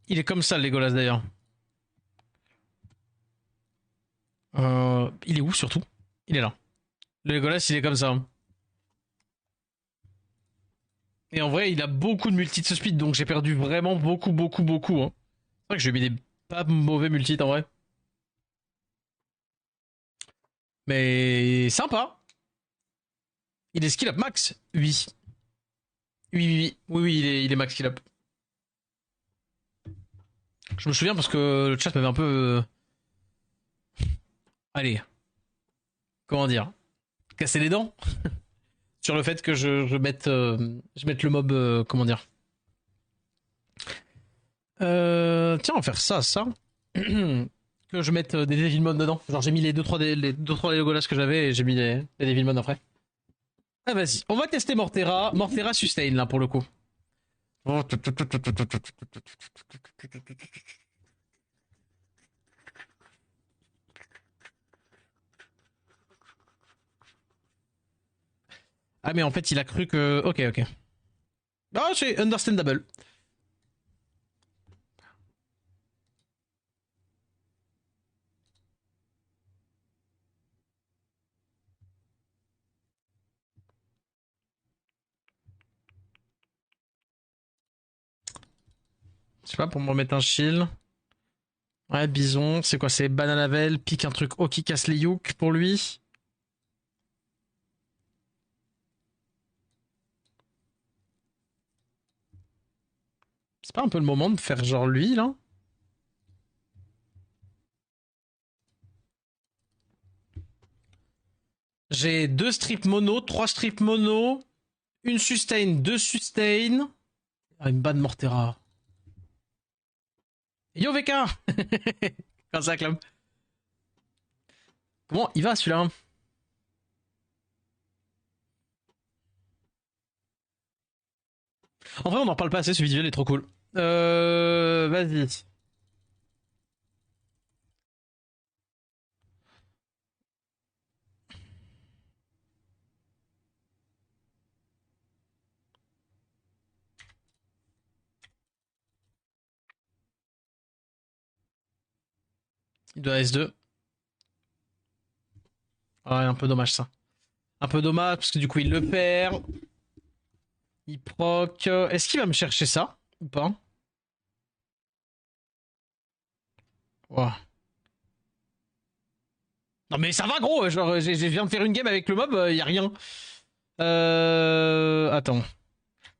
Il est comme ça, le Legolas d'ailleurs. Il est où surtout? Il est là. Le Legolas, il est comme ça. Et en vrai, il a beaucoup de multis de ce speed, donc j'ai perdu vraiment beaucoup, beaucoup, beaucoup. Hein. C'est vrai que j'ai mis des pas mauvais multis en vrai. Mais sympa. Il est skill up max? Oui. Oui, oui, oui. Oui, oui, il est max skill up. Je me souviens parce que le chat m'avait un peu. Allez, comment dire? Cassé les dents sur le fait que je mette le mob. Comment dire? Tiens, on va faire ça. Que je mette des Devilmon dedans. Genre, j'ai mis les 2-3 les 2-3 Legolas que j'avais et j'ai mis les Devilmon après. Ah, vas-y. On va tester Mortera. Mortera sustain, là, pour le coup. Ah, mais en fait, il a cru que. Ok, ok. Ah, c'est understandable. Je sais pas, pour me remettre un shield. Ouais, Bison. C'est quoi? C'est Bananavel. Pique un truc Oki casse les Youk pour lui. C'est pas un peu le moment de faire genre lui, là? J'ai 2 strips mono, 3 strips mono, une sustain, 2 sustain. Ah, une ban Mortera. Yo VK. Quand ça clame. Comment il va celui-là? En vrai, on n'en parle pas assez, ce visuel est trop cool. Vas-y. Il doit S2. Ah, ouais, un peu dommage ça. Un peu dommage parce que du coup, il le perd. Il proc. Est-ce qu'il va me chercher ça ou pas? Ouah. Non, mais ça va, gros. Genre, je viens de faire une game avec le mob, y a rien. Attends.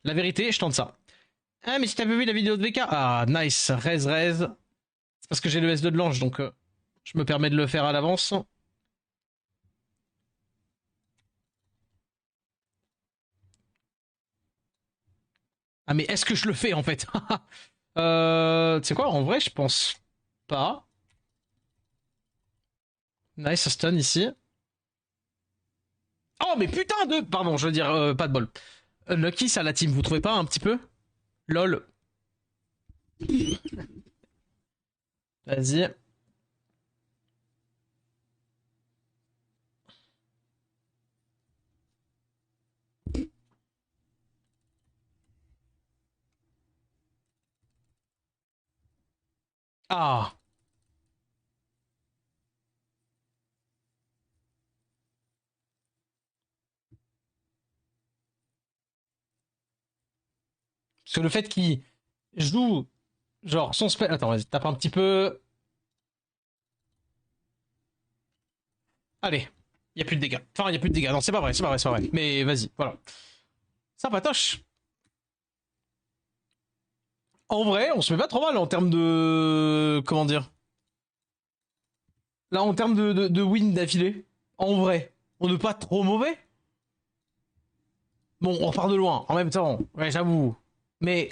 La vérité, je tente ça. Ah, mais si t'avais vu la vidéo de VK. Ah, nice. Rez. C'est parce que j'ai le S2 de l'ange, donc je me permets de le faire à l'avance. Ah, mais est-ce que je le fais en fait? Tu sais quoi, en vrai, je pense pas. Nice stun ici. Oh, mais putain de. Pardon, je veux dire, pas de bol. Lucky, ça, la team, vous trouvez pas un petit peu? Lol. Vas-y. Ah. Parce que le fait qu'il joue, genre, son spell. Attends, vas-y, tape un petit peu. Allez. Il y a plus de dégâts. Enfin, il y a plus de dégâts. Non, c'est pas vrai. Mais vas-y, voilà. Ça patoche. En vrai, on se met pas trop mal en termes de. Comment dire? Là, en termes de win d'affilée. En vrai, on n'est pas trop mauvais. Bon, on repart de loin, en même temps. Ouais, j'avoue. Mais,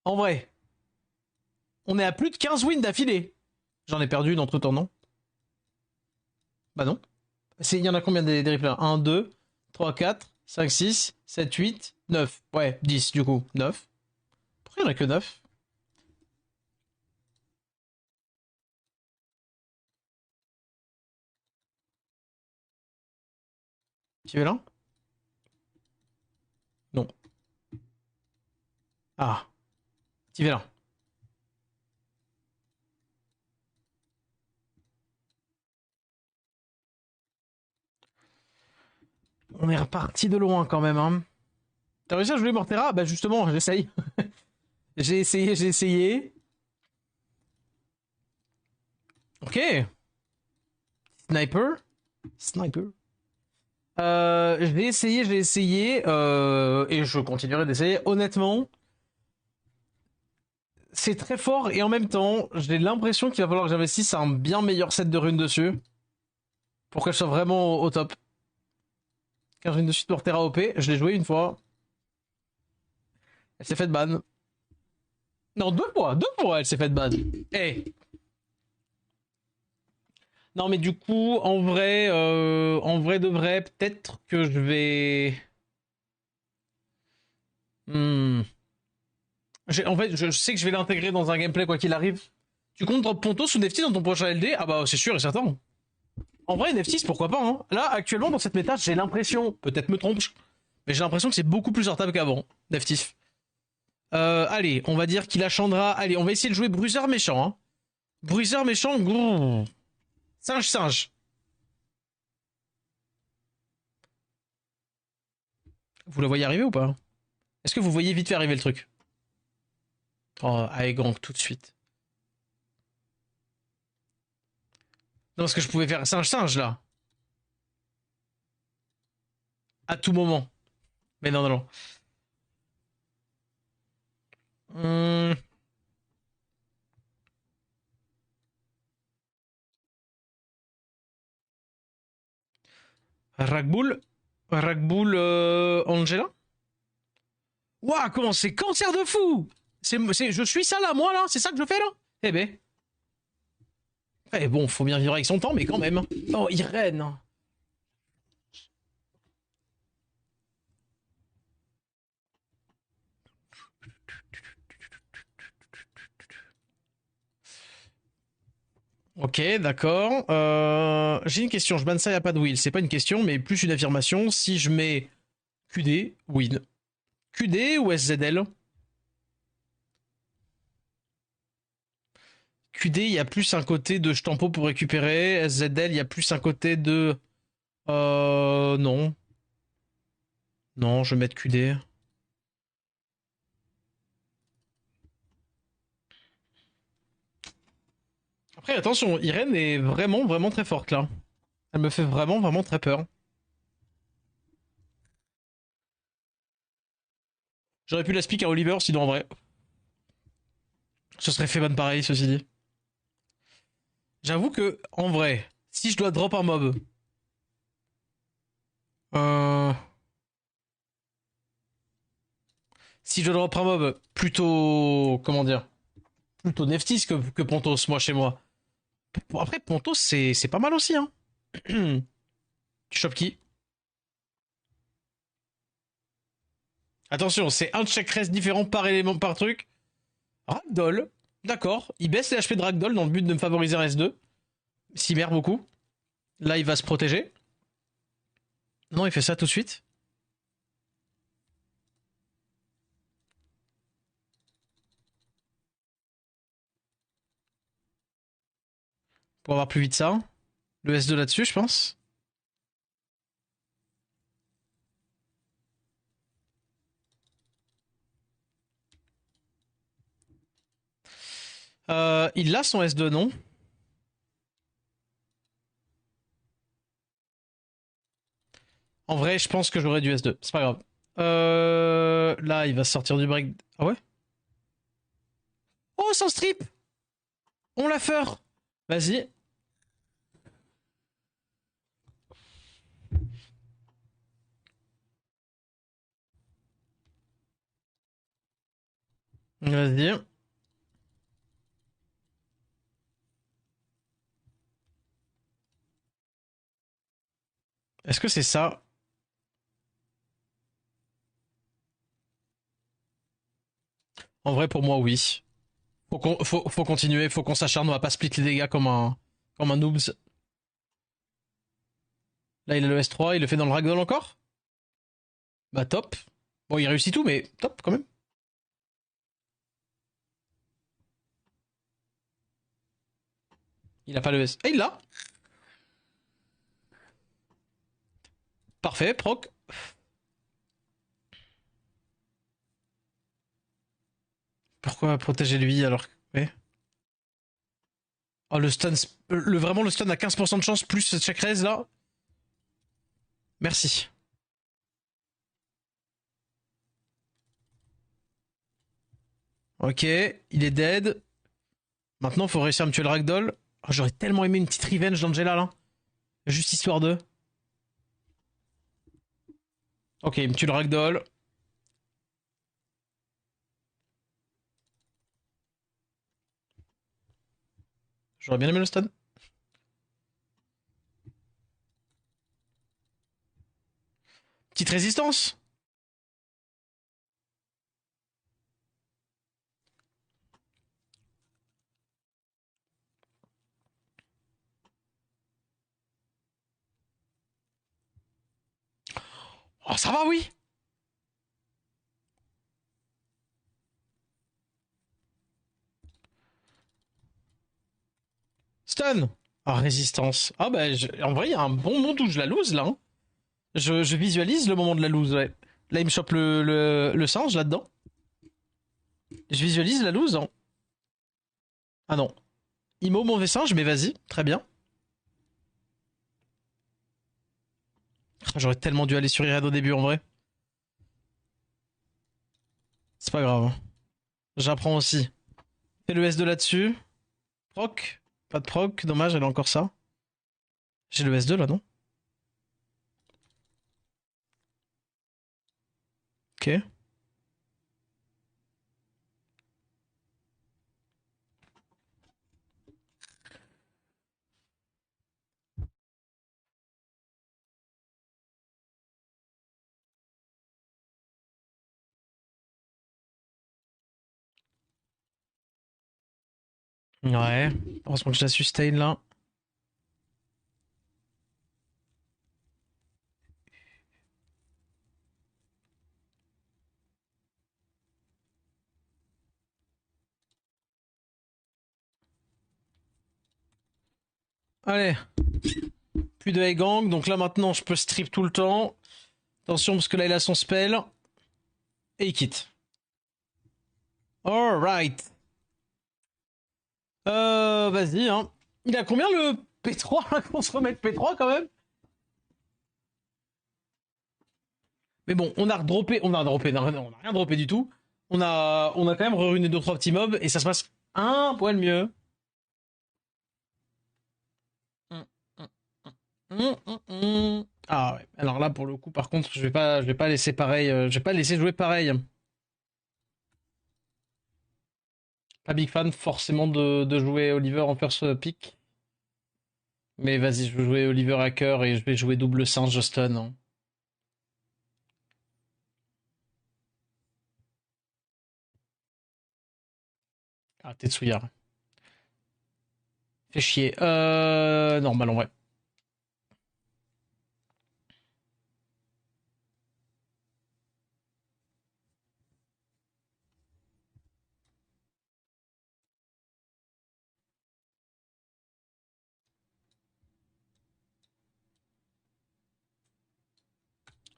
en vrai, on est à plus de 15 wins d'affilée. J'en ai perdu une entre temps, non? Bah non. Il y en a combien des replays? 1, 2, 3, 4, 5, 6, 7, 8, 9. Ouais, 10 du coup. 9. Pourquoi il n'y en a que 9? Tu es là? Non. Ah, tu es là. On est reparti de loin quand même, hein. T'as réussi à jouer Mortera? Bah justement, j'essaye. J'ai essayé. Ok. Sniper. Sniper. J'ai essayé, et je continuerai d'essayer. Honnêtement, c'est très fort et en même temps, j'ai l'impression qu'il va falloir que j'investisse un bien meilleur set de runes dessus pour que je sois vraiment au top. 15 runes de suite pour Terra OP, je l'ai joué une fois. Elle s'est faite ban. Non, deux fois elle s'est faite ban. Eh. Non mais du coup, en vrai de vrai, peut-être que je vais. Hmm. En fait, je sais que je vais l'intégrer dans un gameplay quoi qu'il arrive. Tu comptes drop Pontos ou Neftis dans ton prochain LD? Ah bah c'est sûr et certain. En vrai, Neftis, pourquoi pas, hein. Là, actuellement, dans cette méta, j'ai l'impression, peut-être me trompe, mais j'ai l'impression que c'est beaucoup plus sortable qu'avant, Neftis. Allez, on va dire qu'il a Chandra. Allez, on va essayer de jouer Bruiser méchant, hein. Bruiser méchant, grrr. Singe, singe. Vous le voyez arriver ou pas? Est-ce que vous voyez vite fait arriver le truc? Oh, allez, Gronk, tout de suite. Non, parce que je pouvais faire singe, singe, là. À tout moment. Mais non, non, non. Hum, Ragbull. Ragbull Angela. Ouah, comment c'est cancer de fou. Je suis ça là, moi là. C'est ça que je fais là. Eh ben. Eh bon, faut bien vivre avec son temps, mais quand même. Oh, Irène. Ok, d'accord. J'ai une question. Je banne ça, y a pas de will. C'est pas une question, mais plus une affirmation. Si je mets QD, win. QD ou SZL? QD, il y a plus un côté de je tempo pour récupérer. SZL, il y a plus un côté de. Non. Non, je vais mettre QD. Après, attention, Irène est vraiment, vraiment très forte là. Elle me fait vraiment, vraiment très peur. J'aurais pu la speak à Oliver, sinon en vrai. Ce serait fait bonne pareil, ceci dit. J'avoue que, en vrai, si je dois drop un mob, euh, si je dois drop un mob plutôt, comment dire, plutôt Neftis que Pontos, moi chez moi. Bon, après, Pontos, c'est pas mal aussi, hein. Tu chopes qui? Attention, c'est un check rest différent par élément, par truc. Ragdoll, d'accord. Il baisse les HP de Ragdoll dans le but de me favoriser un S2. S'il merd beaucoup. Là, il va se protéger. Non, il fait ça tout de suite. Pour avoir plus vite ça. Le S2 là-dessus, je pense. Il a son S2, non? En vrai, je pense que j'aurais du S2. C'est pas grave. Là, il va sortir du break. Ah ouais? Oh, sans strip! On l'a fait. Vas-y. Vas-y. Est-ce que c'est ça? En vrai, pour moi, oui. Faut continuer, faut qu'on s'acharne, on va pas split les dégâts comme un noobs. Là, il a le S3, il le fait dans le ragdoll encore? Bah, top. Bon, il réussit tout, mais top quand même. Il a pas le S. Ah, il l'a! Parfait, proc. Pourquoi protéger lui alors que... Ouais. Oh, le stun... vraiment, le stun a 15% de chance plus chaque raise, là. Merci. Ok, il est dead. Maintenant, faut réussir à me tuer le ragdoll. Oh, j'aurais tellement aimé une petite revenge d'Angela, là. Juste histoire de... Ok, il me tue le ragdoll. J'aurais bien aimé le stun. Petite résistance. Oh, ça va, oui. Stun. Ah, résistance. Ah, bah, en vrai, il y a un bon moment où je la lose, là. Hein. Je visualise le moment de la lose, ouais. Là, il me chope le singe, là-dedans. Je visualise la lose. Hein. Ah non. Il m'a mauvais singe, mais vas-y, très bien. Ah, j'aurais tellement dû aller sur Irad au début, en vrai. C'est pas grave. Hein. J'apprends aussi. Fais le S2 là-dessus. Proc. Pas de proc, dommage, elle a encore ça. J'ai le S2 là, non? Ok. Ouais. Heureusement que je la sustain là. Allez. Plus de high gang, donc là maintenant je peux strip tout le temps. Attention parce que là il a son spell. Et il quitte. Alright. Vas-y, hein. Il a combien le P3 là qu'on se remette P3 quand même? Mais bon, non, on a rien droppé du tout. On a quand même ruiné 2-3 petits mobs et ça se passe un poil mieux. Ah ouais. Alors là, pour le coup, par contre, je vais pas laisser pareil. Je vais pas laisser jouer pareil. Pas big fan forcément de jouer Oliver en first pick. Mais vas-y, je vais jouer Oliver Hacker et je vais jouer double singe Justin. Hein. Ah, Tetsuya. Fais chier. Normal en vrai.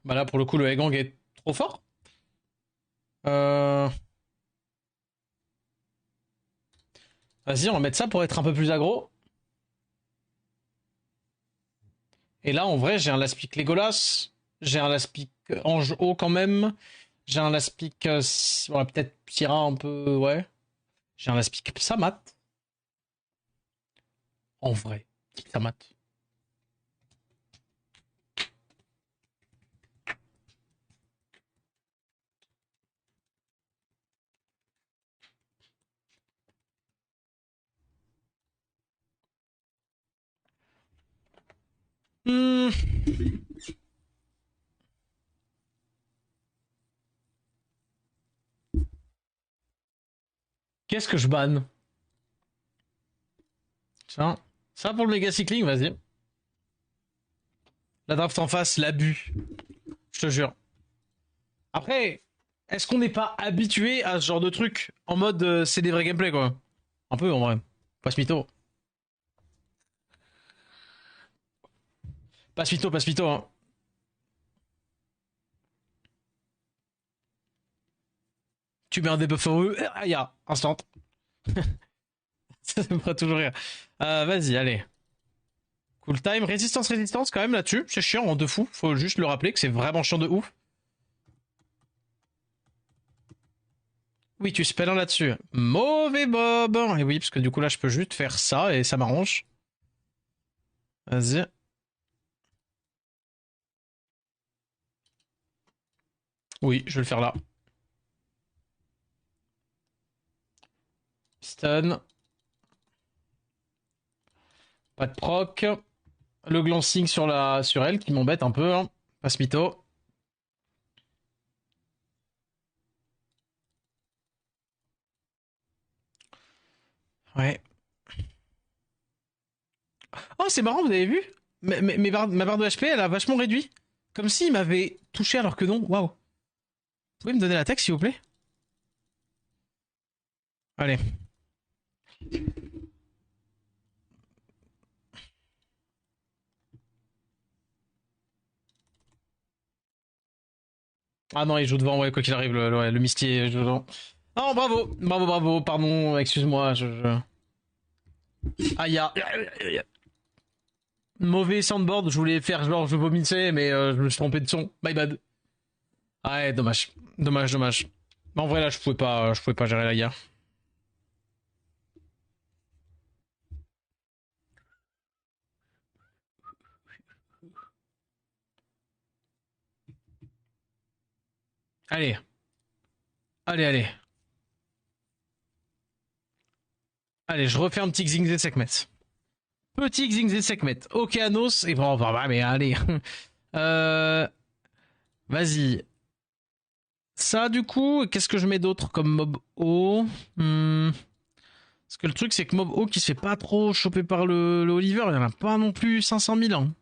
Bah là, pour le coup, le Hegang est trop fort. Euh... Vas-y, on va mettre ça pour être un peu plus aggro. Et là, en vrai, j'ai un Laspic Legolas. J'ai un Laspic Ange Haut quand même. J'ai un Laspic... ouais, peut-être Pyra un peu... Ouais. J'ai un Laspic Samat. En vrai. Samat. Hmm. Qu'est-ce que je banne? Tiens. Ça pour le méga cycling, vas-y. La draft en face, l'abus. Je te jure. Après, est-ce qu'on n'est pas habitué à ce genre de truc en mode c'est des vrais gameplays quoi? Un peu en vrai. Passe mytho. Passe mytho, passe mytho. Hein. Tu mets un debuff en eux, ya, instant. Ça me fera toujours rire. Vas-y, allez. Cool time, résistance, résistance quand même là-dessus. C'est chiant en de fou. Faut juste le rappeler que c'est vraiment chiant de ouf. Oui, tu spell un là-dessus. Mauvais Bob. Et oui, parce que du coup là, je peux juste faire ça et ça m'arrange. Vas-y. Oui, je vais le faire là. Stun. Pas de proc. Le glancing sur elle qui m'embête un peu. Hein. Passe mytho. Ouais. Oh, c'est marrant, vous avez vu ma barre de HP, elle a vachement réduit. Comme s'il m'avait touché alors que non. Waouh. Vous pouvez me donner l'attaque, s'il vous plaît? Allez. Ah non, il joue devant, ouais, quoi qu'il arrive, le Mistier joue devant. Oh, bravo, bravo, bravo, pardon, excuse-moi, Aïe, aïe. Mauvais soundboard, je voulais faire genre je vomissais, mais je me suis trompé de son. My bad. Ah ouais, dommage. Dommage, dommage. Mais en vrai, là, je pouvais pas gérer la guerre. Allez, allez, allez. Allez, je refais un petit Xingze Sekhmet. Petit Xingze Sekhmet. Ok, Anos, et bon, bah, mais allez. Euh, Vas-y. Ça, du coup, qu'est-ce que je mets d'autre comme mob haut Parce que le truc, c'est que mob haut qui se fait pas trop choper par le Oliver, il y en a pas non plus 500 000. Hein.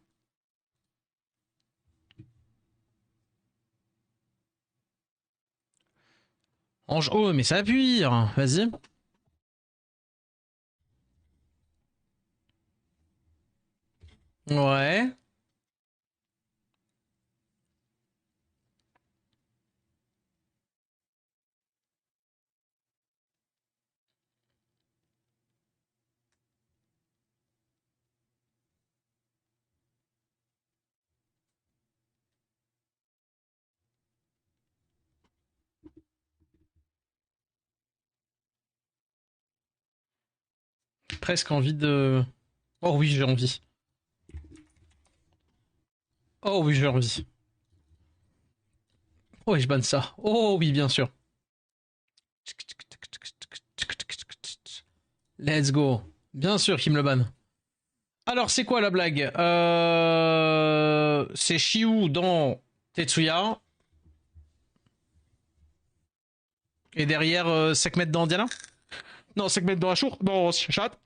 Ange haut, mais ça appuie. Hein. Vas-y. Ouais. Presque envie de... Oh oui, j'ai envie. Oh oui, j'ai envie. Oh, et je banne ça. Oh oui, bien sûr. Let's go. Bien sûr qu'il me le banne. Alors, c'est quoi la blague C'est Shiu dans Tetsuya. Et derrière, Sekhmet dans Diana. Non, Sekhmet dans Ashur. Dans Chat.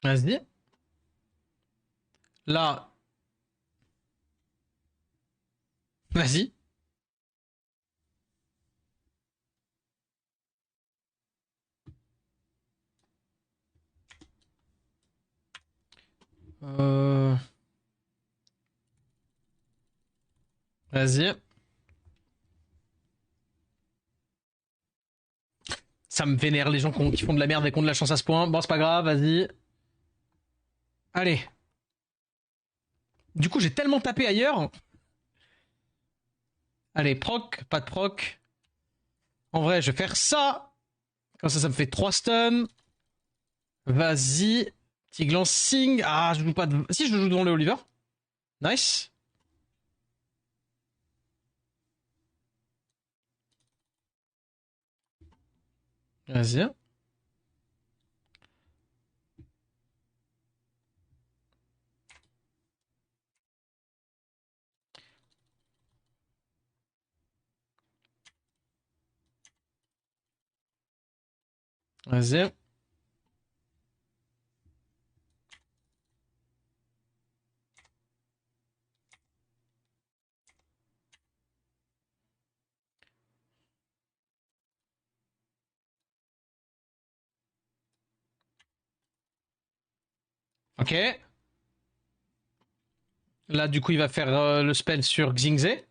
Vas-y. Là, vas-y. Euh... Vas-y. Ça me vénère les gens qui font de la merde et qui ont de la chance à ce point. Bon, c'est pas grave, vas-y. Allez. Du coup, j'ai tellement tapé ailleurs. Allez, proc, pas de proc. En vrai, je vais faire ça. Comme ça me fait 3 stuns. Vas-y. Petit glancing. Ah, je joue pas de... Si, je joue devant le Oliver. Nice. Vas-y. Vas-y. Ok. Là, du coup, il va faire le spell sur Xingze. Et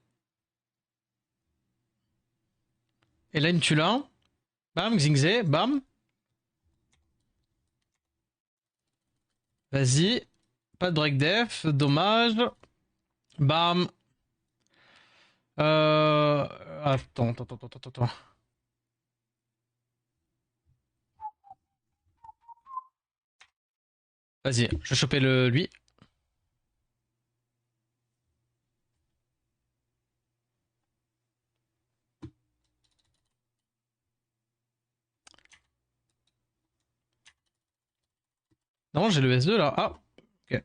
là, il me tue là. Bam, Xingze, bam. Vas-y. Pas de break def, dommage. Bam. Attends. Vas-y, je vais choper lui. Non, j'ai le S2 là. Ah, ok.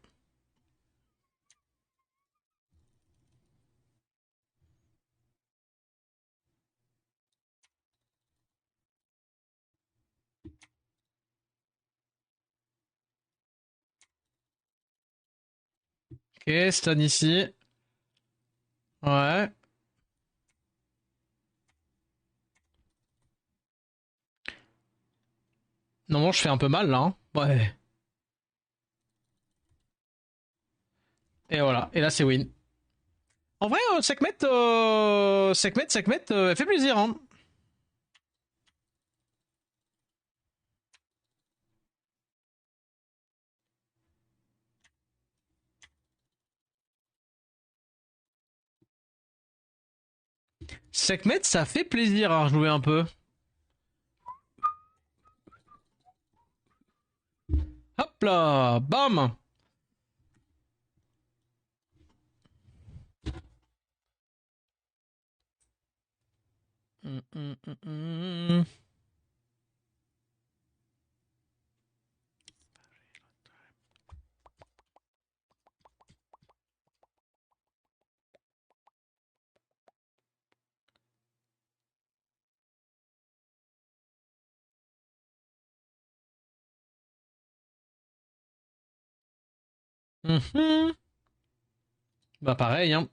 Ok, stun ici. Ouais. Non, je fais un peu mal là. Hein. Ouais. Et voilà. Et là, c'est win. En vrai, Sekhmet, elle fait plaisir. Hein. Sekhmet, ça fait plaisir à rejouer un peu. Hop là, bam. Hum, hum, hum, hum. Mhm. Bah pareil, hein.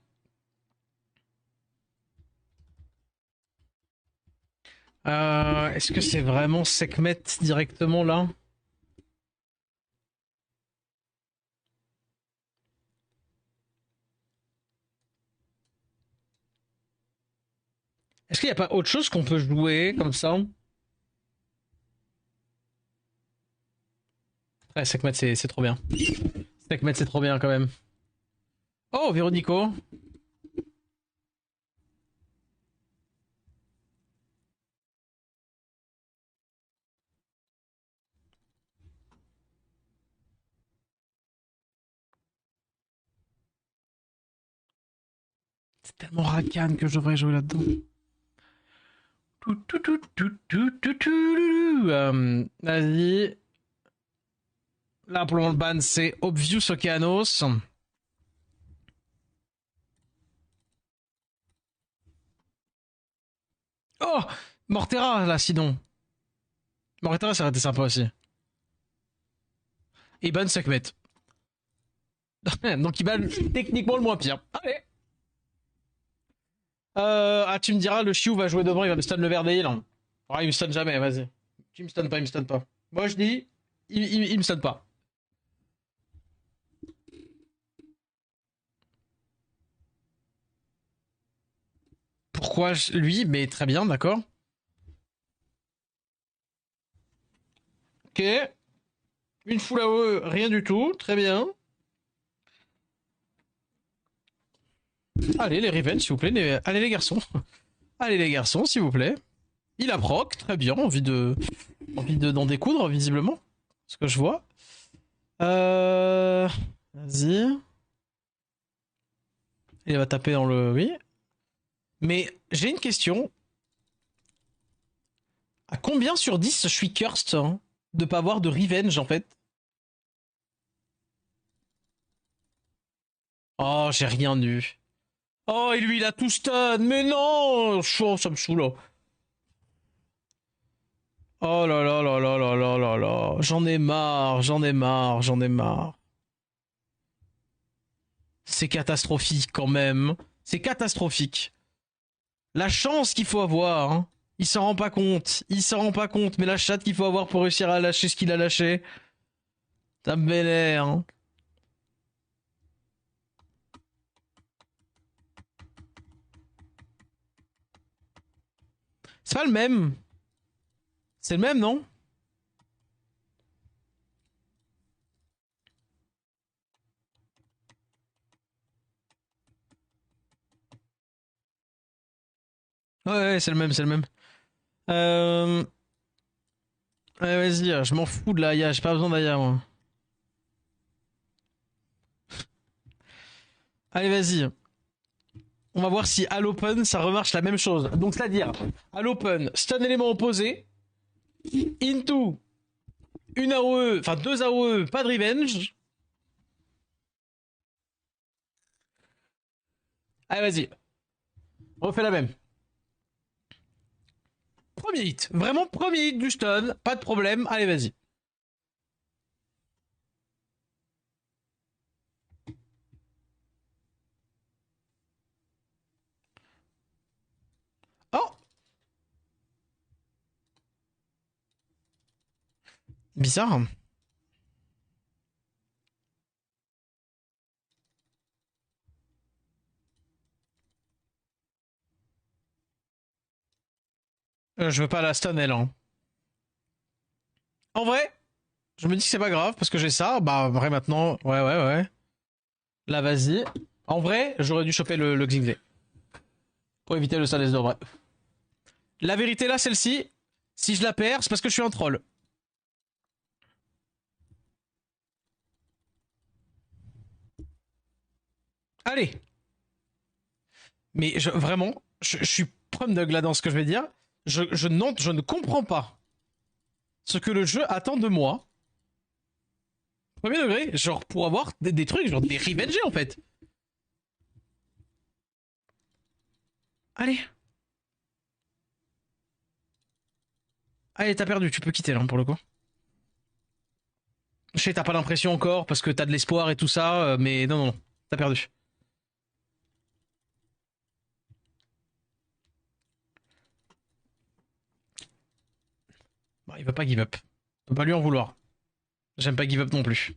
Est-ce que c'est vraiment Sekhmet directement là? Est-ce qu'il n'y a pas autre chose qu'on peut jouer comme ça? Ouais, Sekhmet, c'est trop bien. Sekhmet, c'est trop bien quand même. Oh, Véronico. C'est tellement Rakan que je devrais jouer là-dedans. Vas-y. Là, pour le moment, le ban, c'est Obvious Okeanos. Oh, Mortera, là, sinon. Mortera, ça aurait été sympa aussi. Et ban Sekhmet. Donc, il ban techniquement le moins pire. Allez. Tu me diras, le Chiou va jouer devant, il va me stun le Verdale. Ah, il me stun jamais, vas-y. Tu me stun pas, il me stun pas. Moi, je dis, il me stun pas. Pourquoi lui? Mais très bien, d'accord. Ok. Une full AOE, rien du tout, très bien. Allez, les revenge, s'il vous plaît. Allez, les garçons. Allez, les garçons, s'il vous plaît. Il a proc, très bien. Envie de d'en découdre, visiblement. Ce que je vois. Vas-y. Il va taper dans le. Oui. Mais j'ai une question. À combien sur 10 je suis cursed hein, de pas avoir de revenge, en fait? Oh, j'ai rien eu. Oh, et lui, il a tout stun. Mais non! Oh, ça me saoule. Oh là là là là là là là là. J'en ai marre. C'est catastrophique quand même. C'est catastrophique. La chance qu'il faut avoir, hein. Il s'en rend pas compte. Mais la chatte qu'il faut avoir pour réussir à lâcher ce qu'il a lâché. Ça me vénère, hein. C'est pas le même. C'est le même, non? Ouais, ouais, c'est le même, c'est le même. Euh... Ouais, vas-y, je m'en fous de l'AIA, j'ai pas besoin d'AIA, moi. Allez, vas-y. On va voir si à l'open, ça remarche la même chose. Donc, c'est-à-dire, à l'open, stun élément opposé, into, une AOE, enfin deux AOE, pas de revenge. Allez, vas-y. On refait la même. Premier hit. Vraiment premier hit du stun. Pas de problème. Allez, vas-y. Oh, bizarre. Je veux pas la stun, elle. Hein. En vrai, je me dis que c'est pas grave parce que j'ai ça. Bah, en vrai, maintenant. Ouais, ouais, ouais. Là, vas-y. En vrai, j'aurais dû choper le Xingzé. Pour éviter le Salès de vrai. La vérité, là, celle-ci, si je la perds, c'est parce que je suis un troll. Allez. Mais vraiment, je suis prumdug là dans ce que je vais dire. Je ne comprends pas ce que le jeu attend de moi. Premier degré, genre pour avoir des trucs, genre des revenge en fait. Allez. Allez, t'as perdu, tu peux quitter là pour le coup. Je sais, t'as pas l'impression encore parce que t'as de l'espoir et tout ça, mais non, non, non, t'as perdu. Bon, il veut pas give up. On peut pas lui en vouloir. J'aime pas give up non plus.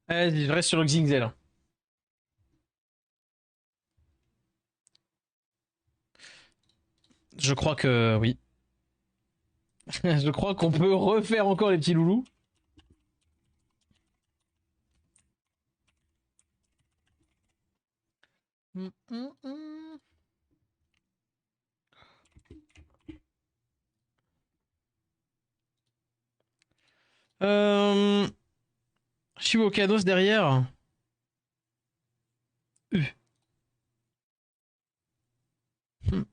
Vas-y, je reste sur le Xingze là. Je crois que oui. Je crois qu'on peut refaire encore les petits loulous. Euh... Shivokanos derrière.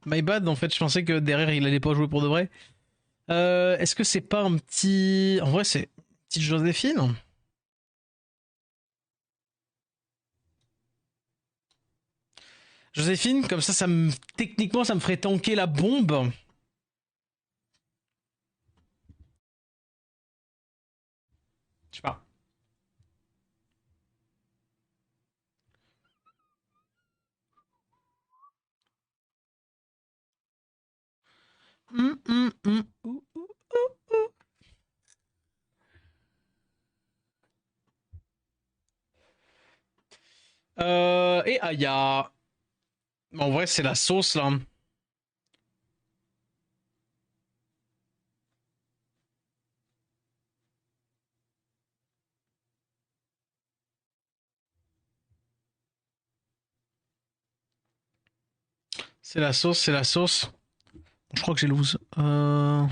My bad, en fait, je pensais que derrière il allait pas jouer pour de vrai. Est-ce que c'est pas un petit. En vrai, c'est une petite Joséphine. Joséphine, comme ça me. Techniquement, ça me ferait tanker la bombe. Je sais pas. Ouh, ouh. Et Aya. En vrai, c'est la sauce là. C'est la sauce, c'est la sauce. Je crois que j'ai lose. Le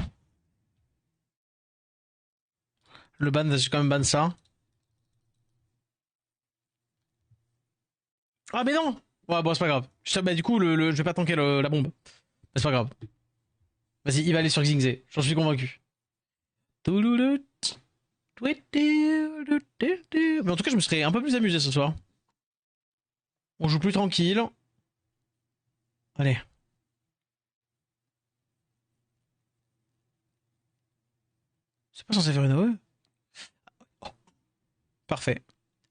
ban, j'ai quand même ban ça. Ah, mais non! Ouais, bon, c'est pas grave. Bah, du coup, je vais pas tanker la bombe. C'est pas grave. Vas-y, il va aller sur Xingze. J'en suis convaincu. Touloulout. Mais en tout cas, je me serais un peu plus amusé ce soir. On joue plus tranquille. Allez. C'est pas censé faire une AOE. Oh, parfait.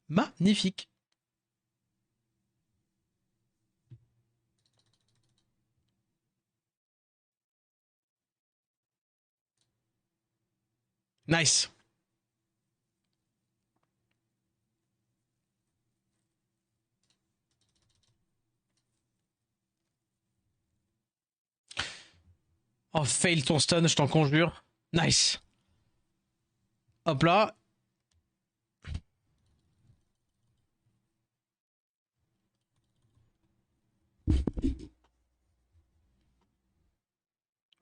Magnifique. Nice. Oh, fail ton stun, je t'en conjure. Nice. Hop là.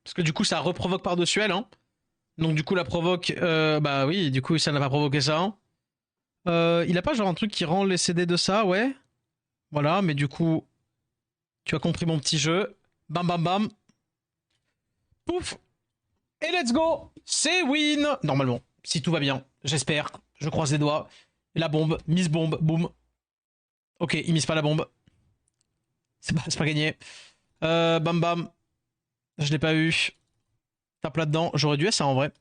Parce que du coup, ça reprovoque par-dessus elle, hein. Donc du coup, la provoque... bah oui, du coup, ça n'a pas provoqué ça. Hein. Il a pas genre un truc qui rend les CD de ça, ouais. Voilà, mais du coup, tu as compris mon petit jeu. Bam, bam, bam. Pouf. Et let's go. C'est win. Normalement, si tout va bien. J'espère. Je croise les doigts. La bombe. Mise bombe. Boum. Ok, il mise pas la bombe. C'est pas gagné. Bam, bam. Je l'ai pas eu. Tape là-dedans. J'aurais dû ça en vrai.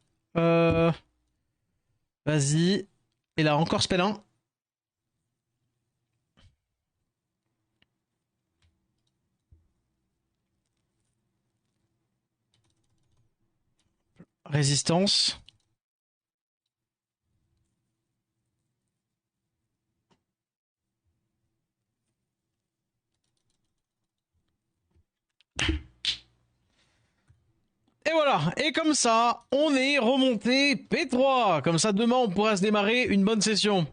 Vas-y. Et là, encore spell 1. Résistance. Et voilà, et comme ça, on est remonté P3. Comme ça, demain, on pourra se démarrer une bonne session.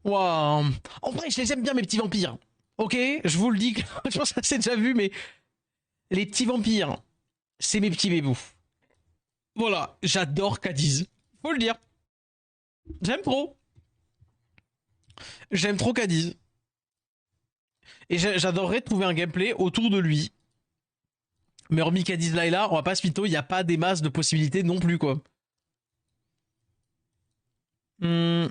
Waouh. En vrai, je les aime bien, mes petits vampires. Ok, je vous le dis, je pense que c'est déjà vu, mais les petits vampires, c'est mes petits bébous. Voilà, j'adore Cadiz. Faut le dire. J'aime trop. J'aime trop Cadiz. Et j'adorerais trouver un gameplay autour de lui. Mais hormis Cadiz Laila, on va pas se mytho, il n'y a pas des masses de possibilités non plus, quoi. Hmm.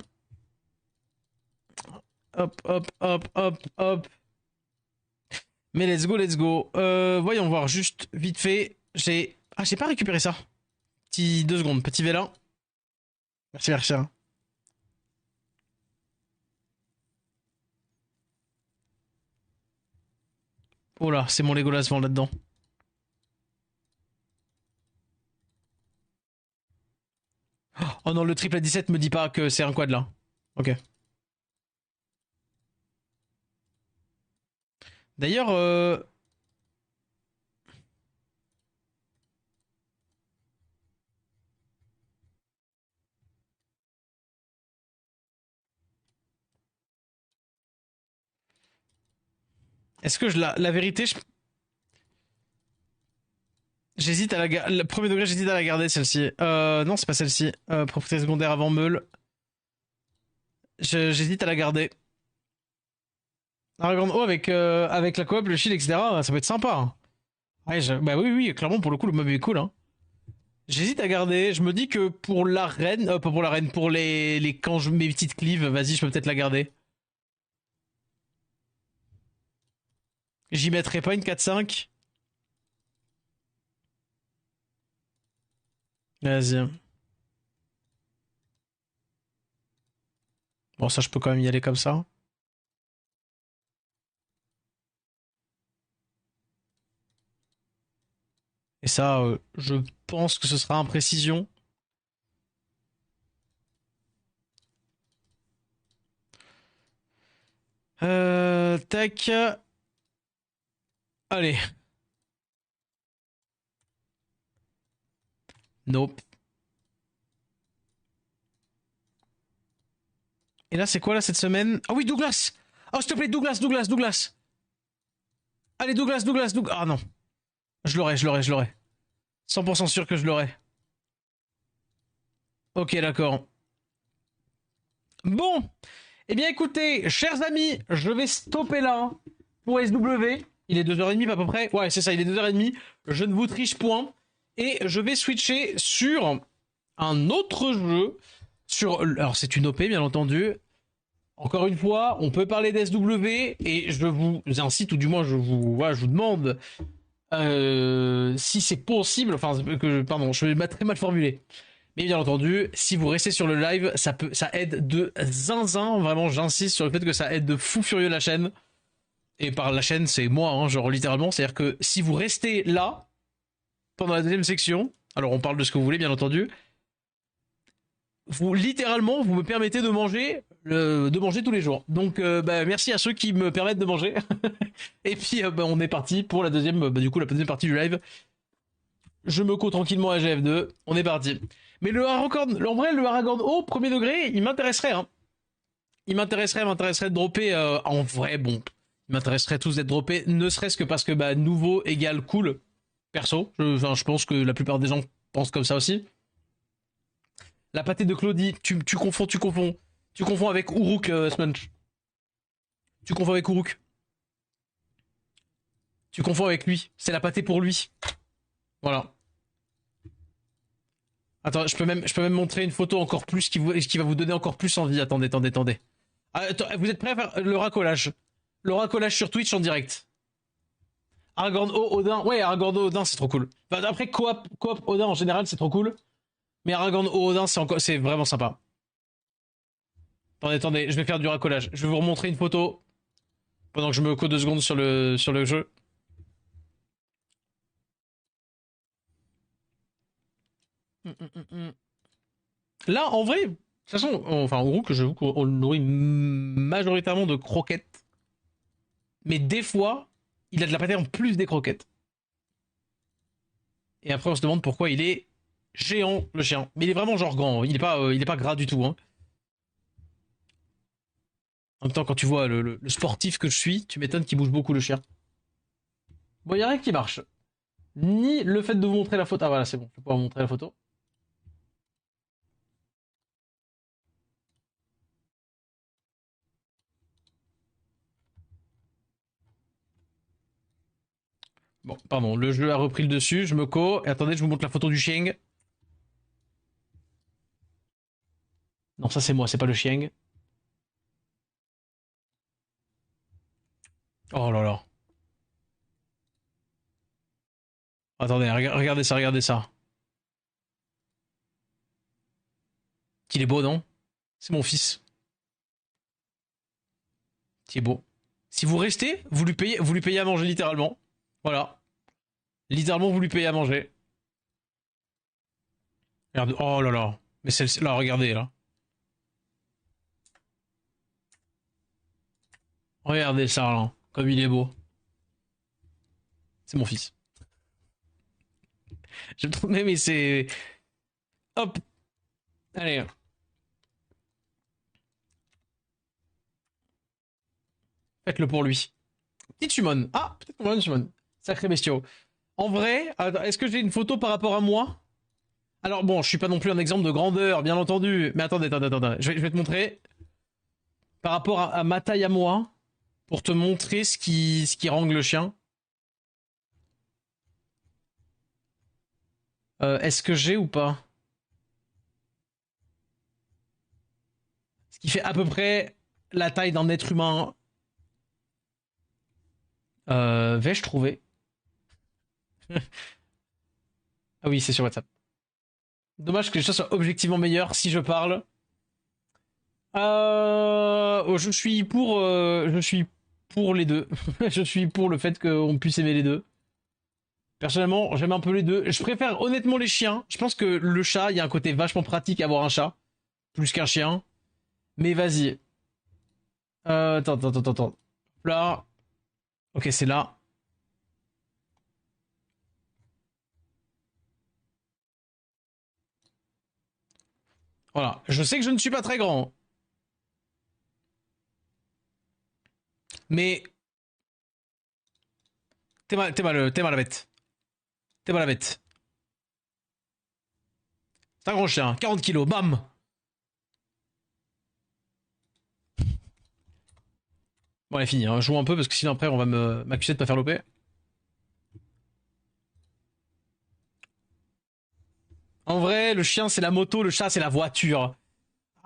Hop, hop, hop, hop, hop. Mais let's go, let's go. Voyons voir, juste vite fait. J'ai... Ah, j'ai pas récupéré ça. Petit 2 secondes, petit vélin. Merci, merci. Hein. Oh là, c'est mon Legolas vent là-dedans. Oh non, le triple à 17 me dit pas que c'est un quad là. Ok. D'ailleurs, est-ce que la vérité, j'hésite à le premier degré, j'hésite à la garder celle-ci. Non, c'est pas celle-ci. Propriété secondaire avant meule. J'hésite à la garder. Aragorn haut avec la coop, le shield, etc. Ça peut être sympa. Hein. Ouais, bah oui, oui, clairement, pour le coup, le mob est cool. Hein. J'hésite à garder. Je me dis que pour la reine, pas pour la reine, pour quand je mets mes petites cleaves, vas-y, je peux peut-être la garder. J'y mettrai pas une 4-5. Vas-y. Bon, ça, je peux quand même y aller comme ça. Et ça, je pense que ce sera imprécision. Tac. Allez. Nope. Et là, c'est quoi là cette semaine? Ah oui, Douglas! Oh, s'il te plaît, Douglas, Douglas, Douglas! Allez, Douglas, Douglas, Douglas! Ah non. Je l'aurai, je l'aurai, je l'aurai. 100% sûr que je l'aurai. Ok, d'accord. Bon. Eh bien, écoutez, chers amis, je vais stopper là pour SW. Il est 2h30 à peu près. Ouais, c'est ça, il est 2h30. Je ne vous triche point. Et je vais switcher sur un autre jeu Alors c'est une OP bien entendu. Encore une fois, on peut parler d'SW et je vous incite ou du moins je vous demande si c'est possible. Enfin, pardon, je vais très mal formulé. Mais bien entendu, si vous restez sur le live, ça aide de zinzin. Vraiment, j'insiste sur le fait que ça aide de fou furieux la chaîne. Et par la chaîne, c'est moi, hein, genre littéralement. C'est-à-dire que si vous restez là pendant la deuxième section, alors on parle de ce que vous voulez, bien entendu. Vous littéralement, vous me permettez de manger tous les jours. Donc, merci à ceux qui me permettent de manger. Et puis, on est parti pour la deuxième, la deuxième partie du live. Je me co tranquillement à GF2. On est parti. Mais en vrai, le Aragorn haut, premier degré, il m'intéresserait. Hein. Il m'intéresserait de dropper en vrai. Bon, il m'intéresserait tous d'être droppés, ne serait-ce que parce que nouveau égale cool. Perso, je pense que la plupart des gens pensent comme ça aussi. La pâtée de Claudie, tu confonds. Tu confonds avec Uruk, Smunch. Tu confonds avec Uruk. Tu confonds avec lui. C'est la pâtée pour lui. Voilà. Attends, je peux même montrer une photo encore plus qui va vous donner encore plus envie. Attendez. Attends, vous êtes prêts à faire le racolage? Le racolage sur Twitch en direct. Aragorn Odin. Ouais, Aragorn Odin, c'est trop cool. Enfin, après, coop Odin en général, c'est trop cool. Mais Aragorn Odin, c'est vraiment sympa. Attendez, je vais faire du racolage. Je vais vous remontrer une photo pendant que je me co 2 secondes sur le jeu. Là, en vrai, de toute façon, enfin, en gros, que je vous qu'on le nourrit majoritairement de croquettes. Mais des fois, il a de la pâtée en plus des croquettes. Et après, on se demande pourquoi il est géant, le chien. Mais il est vraiment genre grand. Il est pas gras du tout. Hein. En même temps, quand tu vois le sportif que je suis, tu m'étonnes qu'il bouge beaucoup le chien. Bon, il n'y a rien qui marche. Ni le fait de vous montrer la photo. Ah voilà, c'est bon, je vais pouvoir vous montrer la photo. Bon, pardon, le jeu a repris le dessus, je me co. Et attendez, je vous montre la photo du chien. Non, ça c'est moi, c'est pas le chien. Oh là là. Attendez, regardez ça, regardez ça. Qu'il est beau, non? C'est mon fils. Qui est beau. Si vous restez, vous lui payez à manger littéralement. Voilà. Littéralement, vous lui payez à manger. Regardez. Oh là là. Mais celle là, regardez là. Regardez ça là. Comme il est beau. C'est mon fils. Je me mais c'est. Hop. Allez. Faites-le pour lui. Petite Sumon. Ah, peut-être qu'on va une Sumon. Sacré bestiaux. En vrai, est-ce que j'ai une photo par rapport à moi? Alors bon, je suis pas non plus un exemple de grandeur, bien entendu. Mais attendez. Je vais te montrer par rapport à ma taille à moi pour te montrer ce qui rangle le chien. Est-ce que j'ai ou pas? Ce qui fait à peu près la taille d'un être humain. Vais-je trouver? Ah oui, c'est sur WhatsApp. Dommage que les choses soient objectivement meilleures si je parle. Je suis pour les deux. Je suis pour le fait qu'on puisse aimer les deux. Personnellement, j'aime un peu les deux. Je préfère honnêtement les chiens. Je pense que le chat, il y a un côté vachement pratique à avoir un chat. Plus qu'un chien. Mais vas-y. Attends. Là. Ok, c'est là. Voilà. Je sais que je ne suis pas très grand. Mais. T'es mal bête. T'es mal bête. C'est un gros chien. 40 kilos. Bam. Bon, allez, fini. Hein. Joue un peu parce que sinon après, on va m'accuser de pas faire l'OP. En vrai, le chien, c'est la moto. Le chat, c'est la voiture.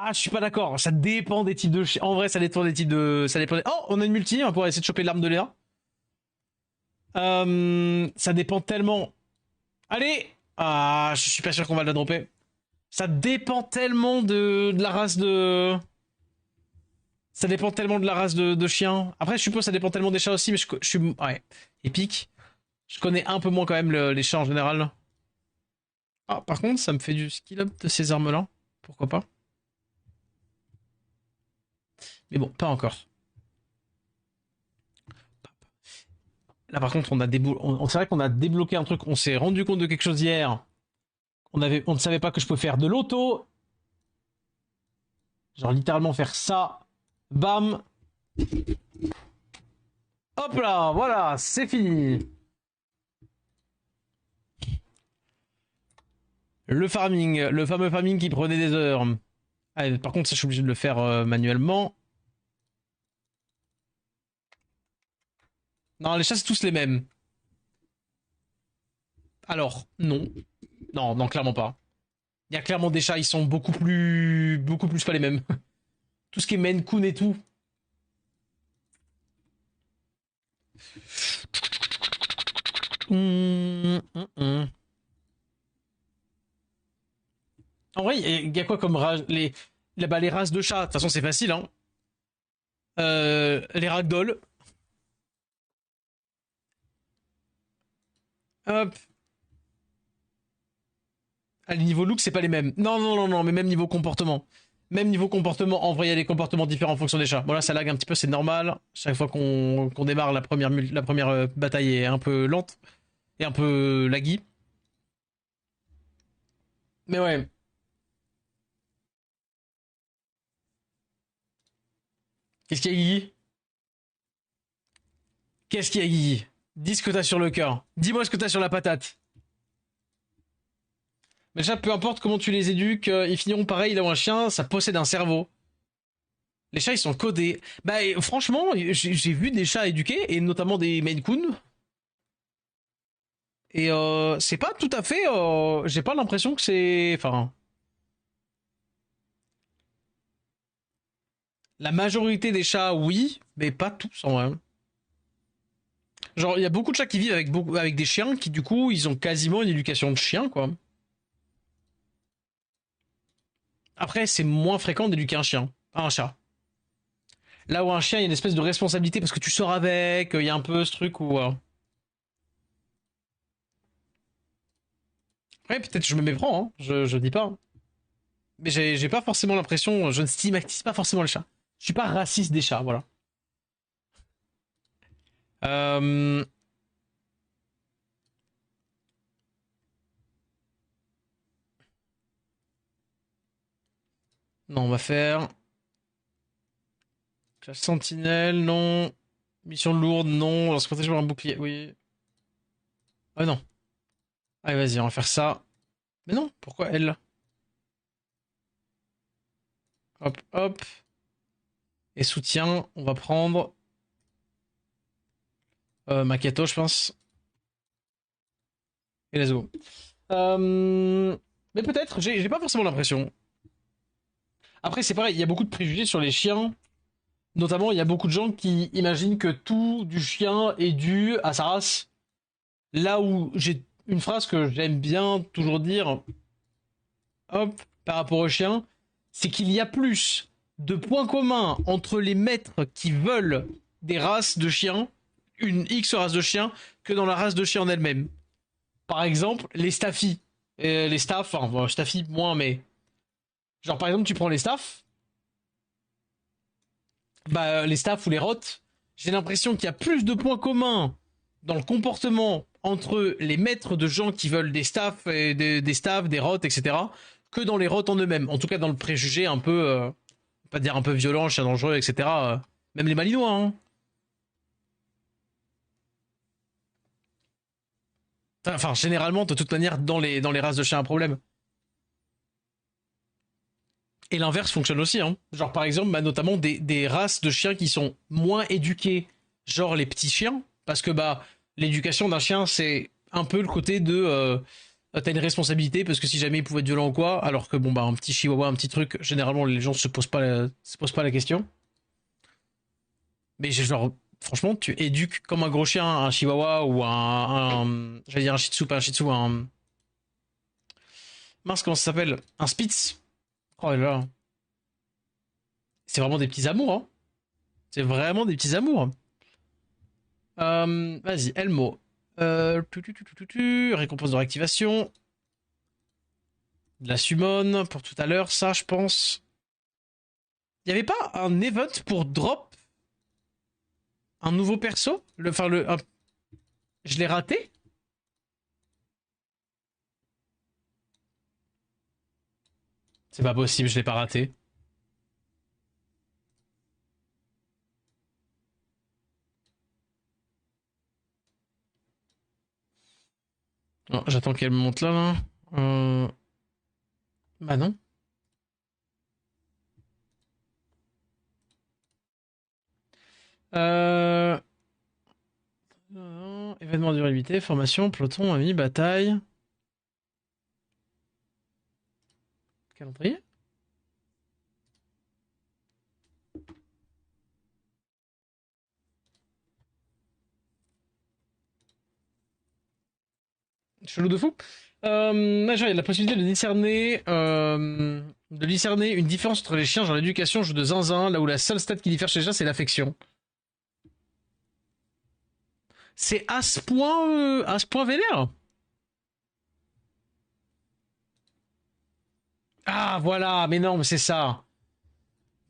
Ah, je suis pas d'accord. Ça dépend des types de chiens. En vrai, ça dépend des types de. Ça dépend. Oh, on a une multi. On va pouvoir essayer de choper l'arme de Léa. Ça dépend tellement. Allez. Ah, je suis pas sûr qu'on va la dropper. Ça dépend tellement de la race de. Ça dépend tellement de la race de chien. Après, je suppose que ça dépend tellement des chats aussi, mais je suis. Ouais. Épique. Je connais un peu moins quand même les chats en général. Ah, par contre, ça me fait du skill up de ces armes-là. Pourquoi pas? Mais bon, pas encore. Là, par contre, c'est vrai qu'on a débloqué un truc. On s'est rendu compte de quelque chose hier. On ne savait pas que je pouvais faire de l'auto. Genre littéralement faire ça. Bam. Hop là, voilà, c'est fini. Le farming, le fameux farming qui prenait des heures. Ah, par contre, ça, je suis obligé de le faire manuellement. Non, les chats, c'est tous les mêmes. Alors, non. Non, non, clairement pas. Il y a clairement des chats, ils sont beaucoup plus pas les mêmes. Tout ce qui est Maine Coon et tout. En vrai, il y a quoi comme race les races de chats, de toute façon, c'est facile, hein. Les ragdoll. Hop. Ah, les niveaux look, c'est pas les mêmes. Non, non, non, non, mais même niveau comportement. Même niveau comportement, en vrai, il y a des comportements différents en fonction des chats. Bon, là, ça lag un petit peu, c'est normal. Chaque fois qu'on démarre, la première bataille est un peu lente et un peu laggy. Mais ouais. Qu'est-ce qu'il y a, Guigui? Qu'est-ce qu'il y a, Guigui? Dis ce que t'as sur le cœur. Dis-moi ce que t'as sur la patate. Mais déjà, peu importe comment tu les éduques, ils finiront pareil là où un chien, ça possède un cerveau. Les chats, ils sont codés. Bah, franchement, j'ai vu des chats éduqués, et notamment des Maine Coon. Et c'est pas tout à fait. J'ai pas l'impression que c'est. Enfin. La majorité des chats, oui, mais pas tous en vrai. Genre, il y a beaucoup de chats qui vivent avec des chiens qui, du coup, ils ont quasiment une éducation de chien, quoi. Après, c'est moins fréquent d'éduquer un chat. Là où un chien, il y a une espèce de responsabilité parce que tu sors avec, il y a un peu ce truc où. Ouais, peut-être je me méprends, hein, je dis pas. Mais j'ai pas forcément l'impression, je ne stigmatise pas forcément les chats. Je suis pas raciste des chats, voilà. Euh, non, on va faire. Classe sentinelle, non. Mission lourde, non. Lorsque protège par un bouclier, oui. Ah non. Allez, vas-y, on va faire ça. Mais non, pourquoi elle? Hop, hop. Et soutien, on va prendre Maketo, je pense. Et let's go. Mais peut-être, j'ai pas forcément l'impression. Après, c'est pareil, il y a beaucoup de préjugés sur les chiens. Notamment, il y a beaucoup de gens qui imaginent que tout du chien est dû à sa race. Là où j'ai une phrase que j'aime bien toujours dire, hop, par rapport au chien, c'est qu'il y a plus de points communs entre les maîtres qui veulent des races de chiens, une X race de chiens, que dans la race de chien en elle-même. Par exemple, les staffies. Les staffs, enfin, bon, staffy moins, mais. Genre, par exemple, tu prends les staffs, bah, les staffs ou les rots, j'ai l'impression qu'il y a plus de points communs dans le comportement entre les maîtres de gens qui veulent des staffs, et des staffs, des rots, etc., que dans les rots en eux-mêmes. En tout cas, dans le préjugé un peu, pas dire un peu violent, chien dangereux, etc. Même les Malinois, hein. Enfin, généralement, de toute manière, dans les races de chiens à problème. Et l'inverse fonctionne aussi, hein. Genre, par exemple, bah, notamment des races de chiens qui sont moins éduqués, genre les petits chiens, parce que bah l'éducation d'un chien, c'est un peu le côté de T'as une responsabilité parce que si jamais il pouvait être violent ou quoi, alors que bon bah un petit chihuahua, un petit truc, généralement les gens se posent pas la question. Mais genre, franchement, tu éduques comme un gros chien un chihuahua ou j'allais dire un shih tzu, pas un shih tzu, un, mince, comment ça s'appelle? Un spitz. Oh là là. C'est vraiment des petits amours, hein. C'est vraiment des petits amours. Vas-y, Elmo. Récompense de réactivation. De la summon pour tout à l'heure, ça, je pense. Il y avait pas un event pour drop un nouveau perso? Je l'ai raté? C'est pas possible, je l'ai pas raté. Non, j'attends qu'elle monte là, là. Bah non. Euh... Événement durée limitée, formation, peloton, ami, bataille. Calendrier. Chelou de fou. Genre, il y a la possibilité de discerner une différence entre les chiens, genre l'éducation, jeu de zinzin, là où la seule stat qui diffère chez les chiens, c'est l'affection. C'est à ce point vénère. Ah, voilà, mais non, mais c'est ça.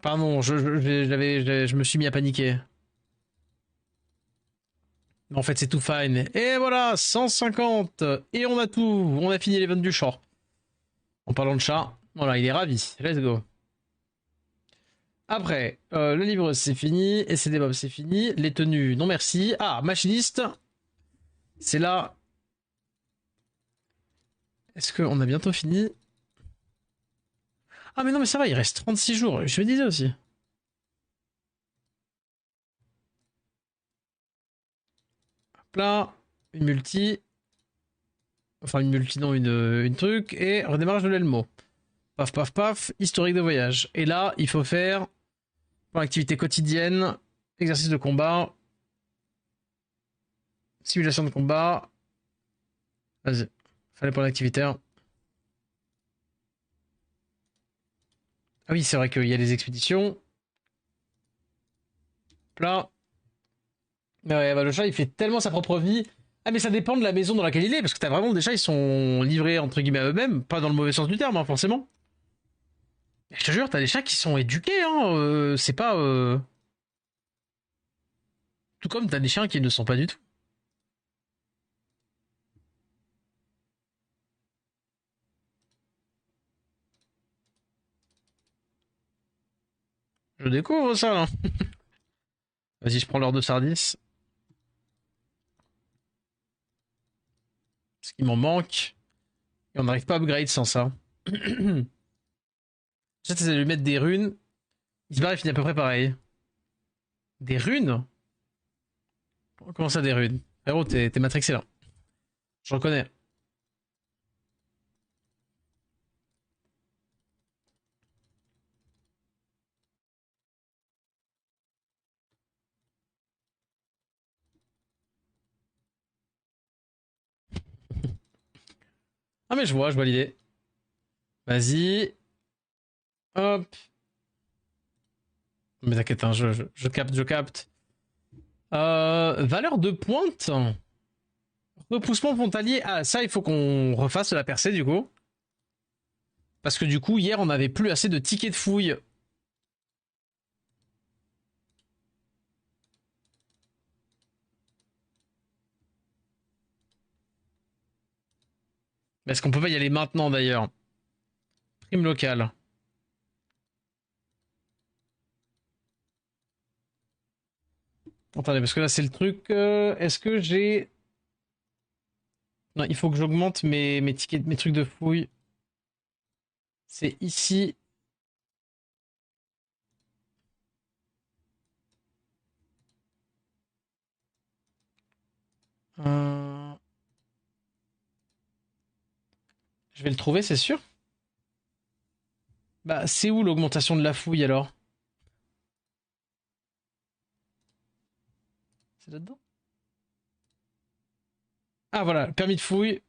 Pardon, je me suis mis à paniquer. En fait, c'est tout fine. Et voilà, 150. Et on a tout. On a fini l'event du chat. En parlant de chat, voilà, il est ravi. Let's go. Après, le livre c'est fini. Et c'est des mobs c'est fini. Les tenues, non merci. Ah, machiniste. C'est là. Est-ce qu'on a bientôt fini? Ah, mais non, mais ça va, il reste 36 jours. Je me disais aussi. Hop là. Une multi. Enfin, une multi, non, une truc. Et redémarrage de l'Elmo. Paf, paf, paf. Historique de voyage. Et là, il faut faire. Pour l'activité quotidienne. Exercice de combat. Simulation de combat. Vas-y. Fallait pour l'activité. Ah oui, c'est vrai qu'il y a les expéditions. Là. Mais ouais, bah, le chat, il fait tellement sa propre vie. Ah, mais ça dépend de la maison dans laquelle il est, parce que t'as vraiment des chats, ils sont livrés entre guillemets à eux-mêmes, pas dans le mauvais sens du terme, hein, forcément. Je te jure, t'as des chats qui sont éduqués, hein. C'est pas. Tout comme t'as des chiens qui ne le sont pas du tout. Je découvre ça, là. Vas-y, je prends l'heure de Sardis. Parce qu'il m'en manque. Et on n'arrive pas à upgrade sans ça. J'essaie de lui mettre des runes. Il se barre, il finit à peu près pareil. Des runes? Comment ça, des runes? Frérot, t'es matrixé là. Je reconnais. Ah, mais je vois l'idée. Vas-y. Hop. Mais t'inquiète, hein, je capte, je capte. Valeur de pointe. Repoussement frontalier. Ah, ça, il faut qu'on refasse la percée du coup. Parce que du coup, hier, on n'avait plus assez de tickets de fouille. Est-ce qu'on peut pas y aller maintenant d'ailleurs? Prime locale. Attendez, parce que là, c'est le truc. Est-ce que j'ai. Non, il faut que j'augmente mes tickets, mes trucs de fouille. C'est ici. Euh, Je vais le trouver, c'est sûr. Bah, c'est où l'augmentation de la fouille alors? C'est là-dedans? Ah voilà, permis de fouille.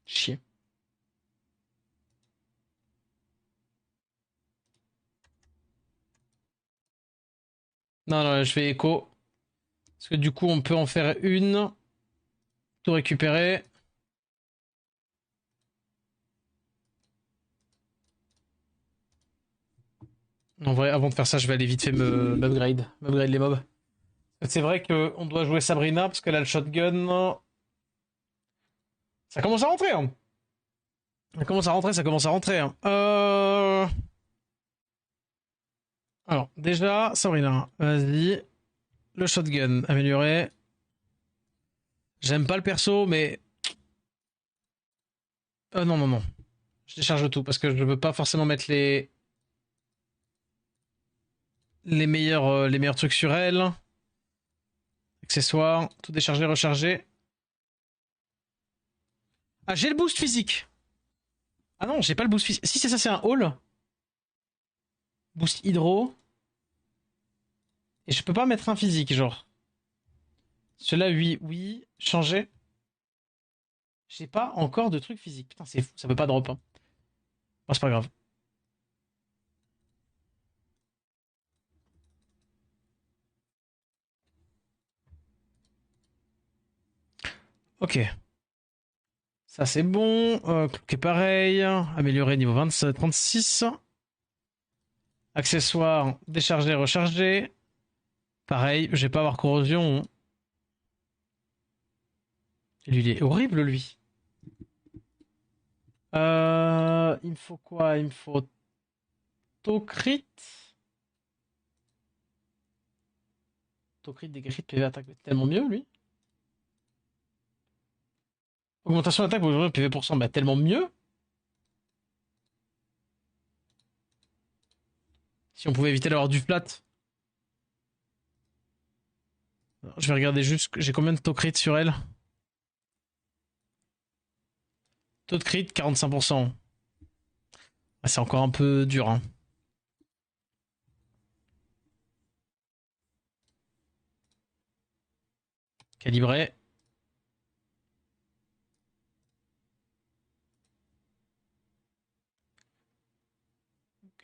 Chier. Non, non, je fais écho. Parce que du coup, on peut en faire une. Tout récupérer. En vrai, avant de faire ça, je vais aller vite fait m'upgrade les mobs. C'est vrai qu'on doit jouer Sabrina parce qu'elle a le shotgun. Ça commence à rentrer, hein. Ça commence à rentrer, ça commence à rentrer, hein. Alors, déjà, Sabrina, vas-y. Le shotgun, amélioré. J'aime pas le perso, mais... non, non, non. Je décharge tout parce que je veux pas forcément mettre les meilleurs trucs sur elle. Accessoires, tout décharger, recharger. Ah, j'ai le boost physique. Ah non, j'ai pas le boost physique. Si c'est ça, c'est un haul. Boost hydro. Et je peux pas mettre un physique, genre. Celui-là, oui, oui. Changer. J'ai pas encore de truc physique. Putain, c'est fou, ça peut pas drop. Hein. Bon, c'est pas grave. Ok. Ça, c'est bon. Cloquet pareil. Amélioré niveau 27, 36. Accessoires, décharger, recharger. Pareil, je vais pas avoir corrosion. Lui, il est horrible, lui. Il me faut quoi? Il me faut Tocrit. Tocrit, des crit, PV attaque, tellement mieux, lui. Augmentation d'attaque, vous PV pour cent, bah tellement mieux. Si on pouvait éviter d'avoir du flat. Je vais regarder juste, j'ai combien de Tocrit sur elle? Taux de crit, 45%. Ah, c'est encore un peu dur, hein. Calibré.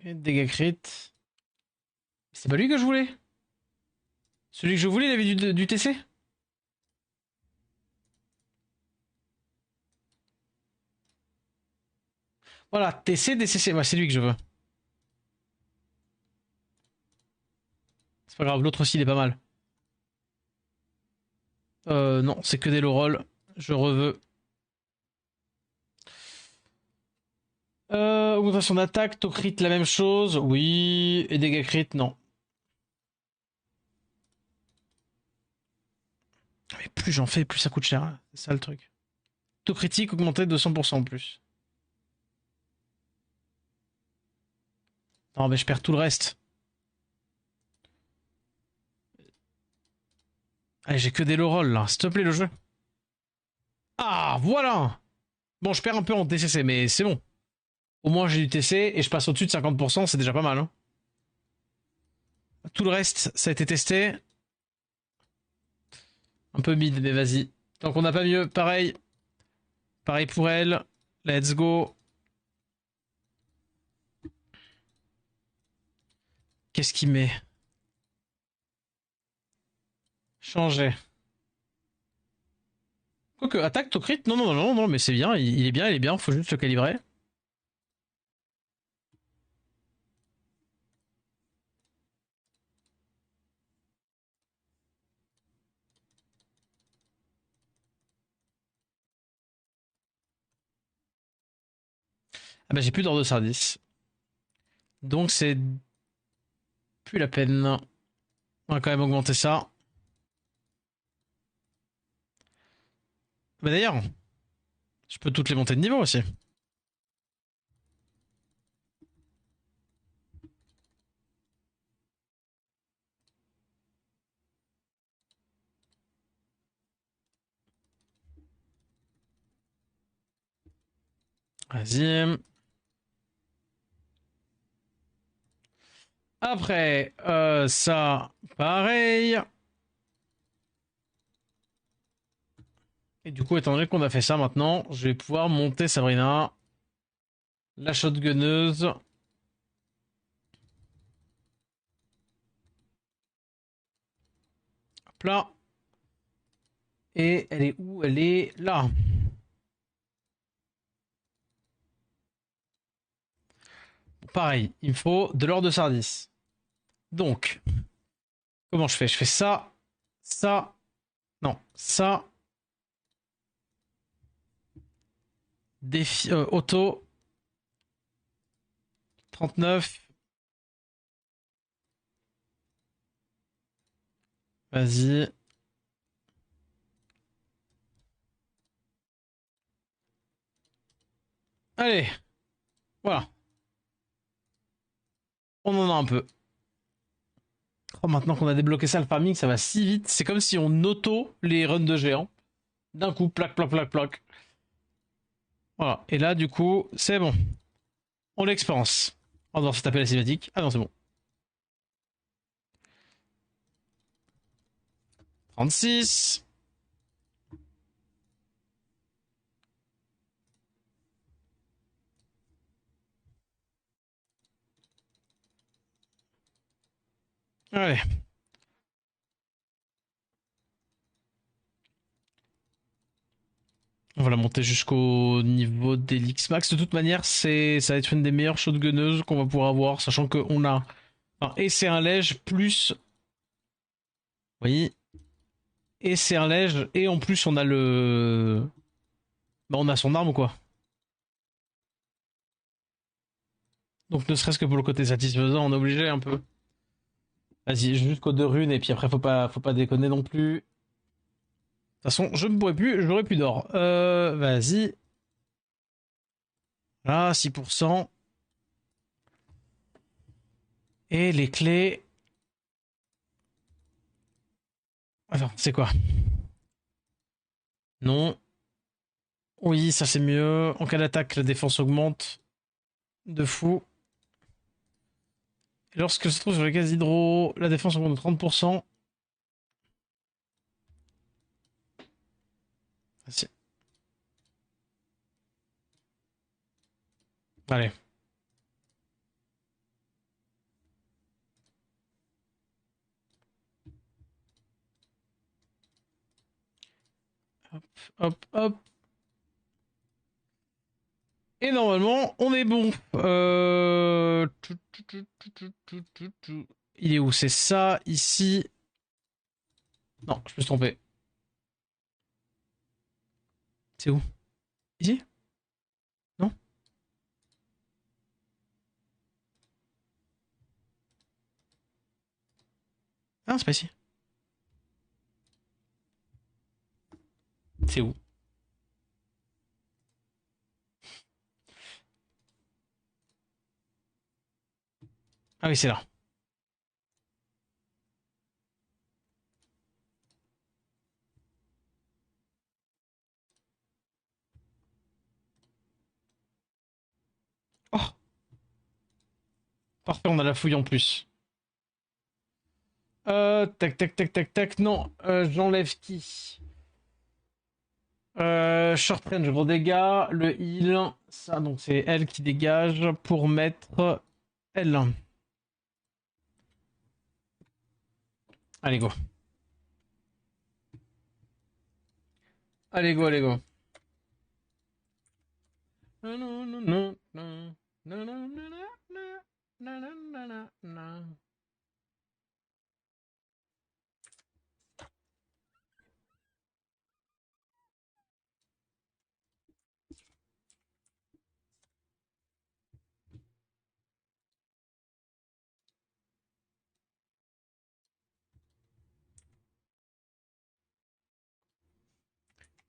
Okay, dégâts crit. C'est pas lui que je voulais. Celui que je voulais, il avait du TC. Voilà, TC, DCC. Ouais, c'est lui que je veux. C'est pas grave, l'autre aussi, il est pas mal. Non, c'est que des low roll. Je reveux. Augmentation d'attaque, taux crit, la même chose. Oui. Et dégâts crit, non. Mais plus j'en fais, plus ça coûte cher. C'est ça le truc. Taux critique augmenté de 100% en plus. Non, mais je perds tout le reste. Allez, j'ai que des low roll là. S'il te plaît, le jeu. Ah, voilà. Bon, je perds un peu en TCC, mais c'est bon. Au moins, j'ai du TC et je passe au-dessus de 50%, c'est déjà pas mal. Hein. Tout le reste, ça a été testé. Un peu mid, mais vas-y. Tant qu'on n'a pas mieux, pareil. Pareil pour elle. Let's go. Qu'est-ce qu'il met? Changer. Quoique, attaque, to crit. Non, non, non, non, mais c'est bien. Il est bien, il est bien. Faut juste le calibrer. Ah bah, j'ai plus d'ordre de Sardis. Donc, c'est plus la peine. On va quand même augmenter ça. Bah, d'ailleurs, je peux toutes les monter de niveau aussi. Vas-y. Après, ça, pareil. Et du coup, étant donné qu'on a fait ça maintenant, je vais pouvoir monter Sabrina, la shotgunneuse. Hop là. Et elle est où? Elle est là. Pareil, il me faut de l'or de Sardis. Donc, comment je fais? Je fais ça, ça, non, ça, défi, auto, 39. Vas-y. Allez, voilà. On en a un peu. Oh, maintenant qu'on a débloqué ça, le farming, ça va si vite. C'est comme si on auto les runs de géants. D'un coup, plac, plac, plac, plac. Voilà. Et là, du coup, c'est bon. On l'expérience. On doit se taper la cinématique. Ah non, c'est bon. 36. Allez. On va la monter jusqu'au niveau d'Elix Max. De toute manière, ça va être une des meilleures shotgunneuses qu'on va pouvoir avoir, sachant qu'on a. Enfin, et c'est un lège plus. Oui. Et c'est un lège. Et en plus, on a le. Bah, on a son arme, quoi. Donc, ne serait-ce que pour le côté satisfaisant, on est obligé un peu. Vas-y, jusqu'aux 2 runes, et puis après, faut pas déconner non plus. De toute façon, je ne pourrais plus, j'aurai plus d'or. Vas-y. Là, 6%. Et les clés. Attends, c'est quoi? Non. Oui, ça c'est mieux. En cas d'attaque, la défense augmente de fou. Et lorsque se trouve sur les gaz hydro, la défense augmente de 30%. Vas-y. Allez. Hop, hop, hop. Et normalement, on est bon. Il est où? C'est ça, ici. Non, je me suis trompé. C'est où? Ici? Non? Ah, c'est pas ici. C'est où? Ah oui, c'est là. Oh, parfait, on a la fouille en plus. Tac, tac, tac, tac, tac. Non, j'enlève qui? Short range, gros dégâts. Le heal, ça, donc c'est elle qui dégage pour mettre elle. Allez, go. Allez, go, allez, go.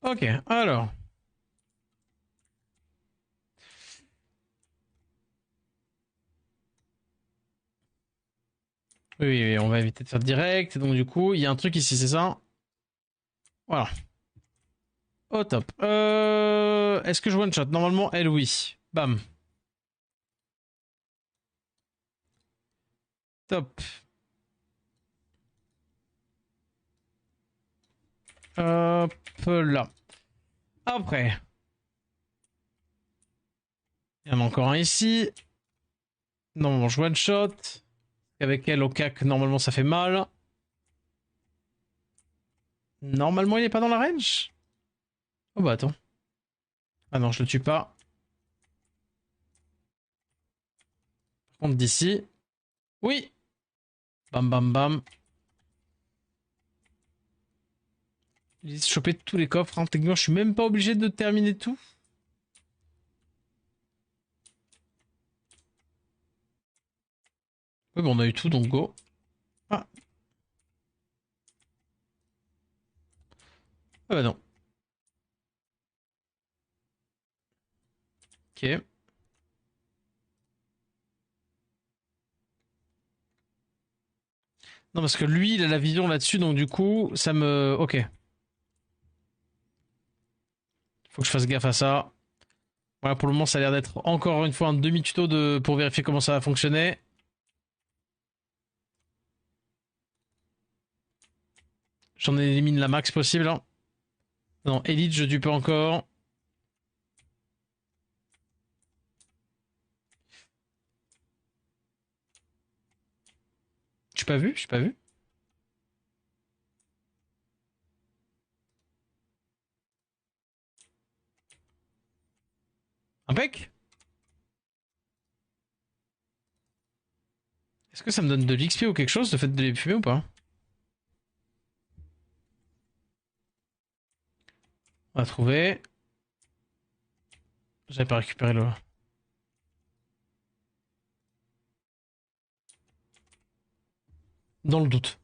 Ok, alors. Oui, oui, oui, on va éviter de faire direct. Donc, du coup, il y a un truc ici, c'est ça? Voilà. Au top. Est-ce que je one shot? Normalement, elle, oui. Bam. Top. Hop là. Après. Il y en a encore un ici. Non, je one shot. Avec elle au cac, normalement ça fait mal. Normalement il est pas dans la range. Oh bah attends. Ah non, je le tue pas. Par contre d'ici. Oui. Bam bam bam. J'ai chopé tous les coffres. Hein. Techniquement, je suis même pas obligé de terminer tout. Oui, bon, on a eu tout, donc go. Ah. Ah bah non. Ok. Non, parce que lui, il a la vision là-dessus, donc du coup, ça me... Ok. Faut que je fasse gaffe à ça. Voilà, pour le moment, ça a l'air d'être encore une fois un demi-tuto pour vérifier comment ça va fonctionner. J'en élimine la max possible. Hein. Non, Elite, je tue pas encore. Je suis pas vu, je suis pas vu. Impec. Est-ce que ça me donne de l'XP ou quelque chose, le fait de les fumer ou pas? On va trouver. J'avais pas récupéré le... Dans le doute.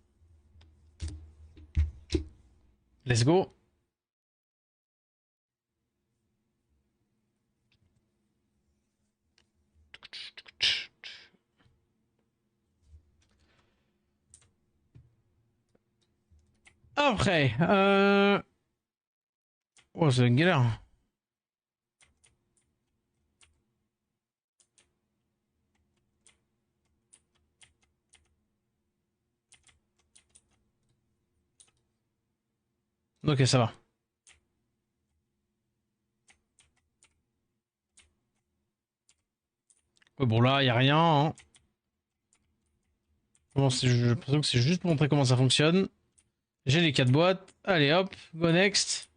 Let's go. Après, oh, c'est une galère. Ok, ça va. Ouais, bon, là, y a rien. Hein. Bon, je pense que c'est juste pour montrer comment ça fonctionne. J'ai les 4 boîtes. Allez, hop, go next.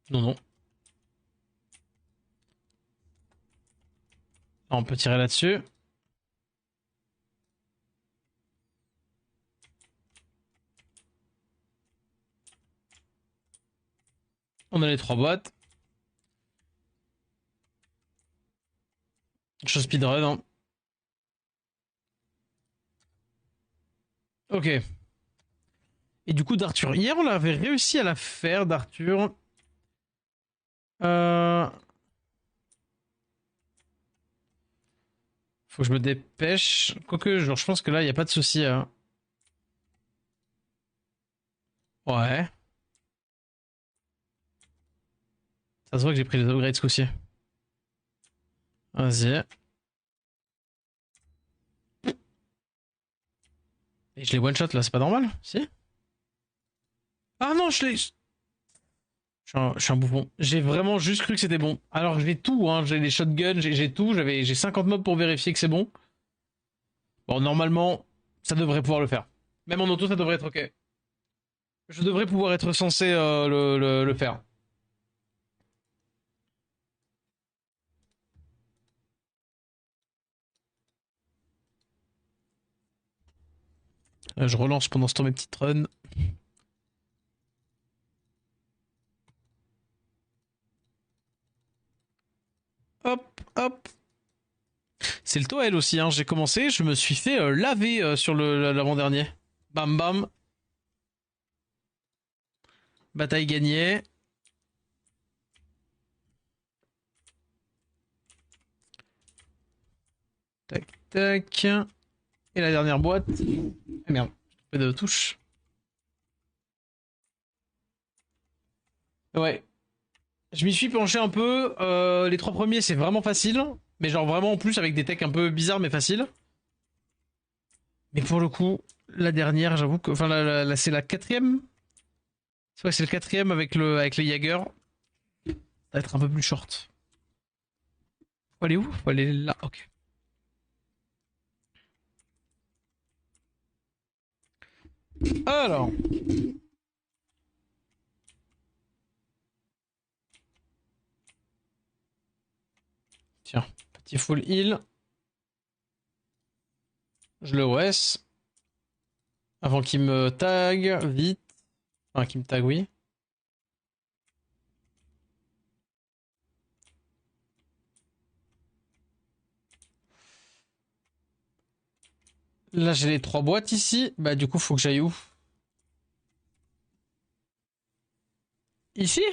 Non, non. Ah, on peut tirer là-dessus. On a les 3 boîtes. Je speedrun. Hein. Ok. Et du coup, d'Arthur. Hier, on avait réussi à la faire, d'Arthur. Euh... Faut que je me dépêche. Quoique, genre, je pense que là, il n'y a pas de souci. Hein. Ouais. Ça se voit que j'ai pris les upgrades ce coup-ci. Vas-y. Et je les one-shot là, c'est pas normal? Si? Ah non, je l'ai. Je suis un bouffon. J'ai vraiment juste cru que c'était bon. Alors j'ai tout, hein. J'ai les shotguns, j'ai tout. J'ai 50 mobs pour vérifier que c'est bon. Bon, normalement, ça devrait pouvoir le faire. Même en auto, ça devrait être ok. Je devrais pouvoir être censé le faire. Je relance pendant ce temps mes petites runs. Hop, hop. C'est le Toel aussi, hein. J'ai commencé, je me suis fait laver sur l'avant-dernier. Bam bam. Bataille gagnée. Tac, tac. Et la dernière boîte. Ah merde, j'ai de touche. Ouais. Je m'y suis penché un peu. Les trois premiers, c'est vraiment facile. Mais genre vraiment en plus avec des techs un peu bizarres mais faciles. Mais pour le coup, la dernière, j'avoue que. Enfin, c'est la quatrième. C'est vrai que c'est le quatrième avec les Jaeger. Ça va être un peu plus short. Faut aller où? Faut aller là. Ok. Alors. Tiens. Petit full heal. Je le OS. Avant qu'il me tag. Vite. Enfin, qu'il me tag, oui. Là, j'ai les trois boîtes ici. Bah, du coup, faut que j'aille où? Ici?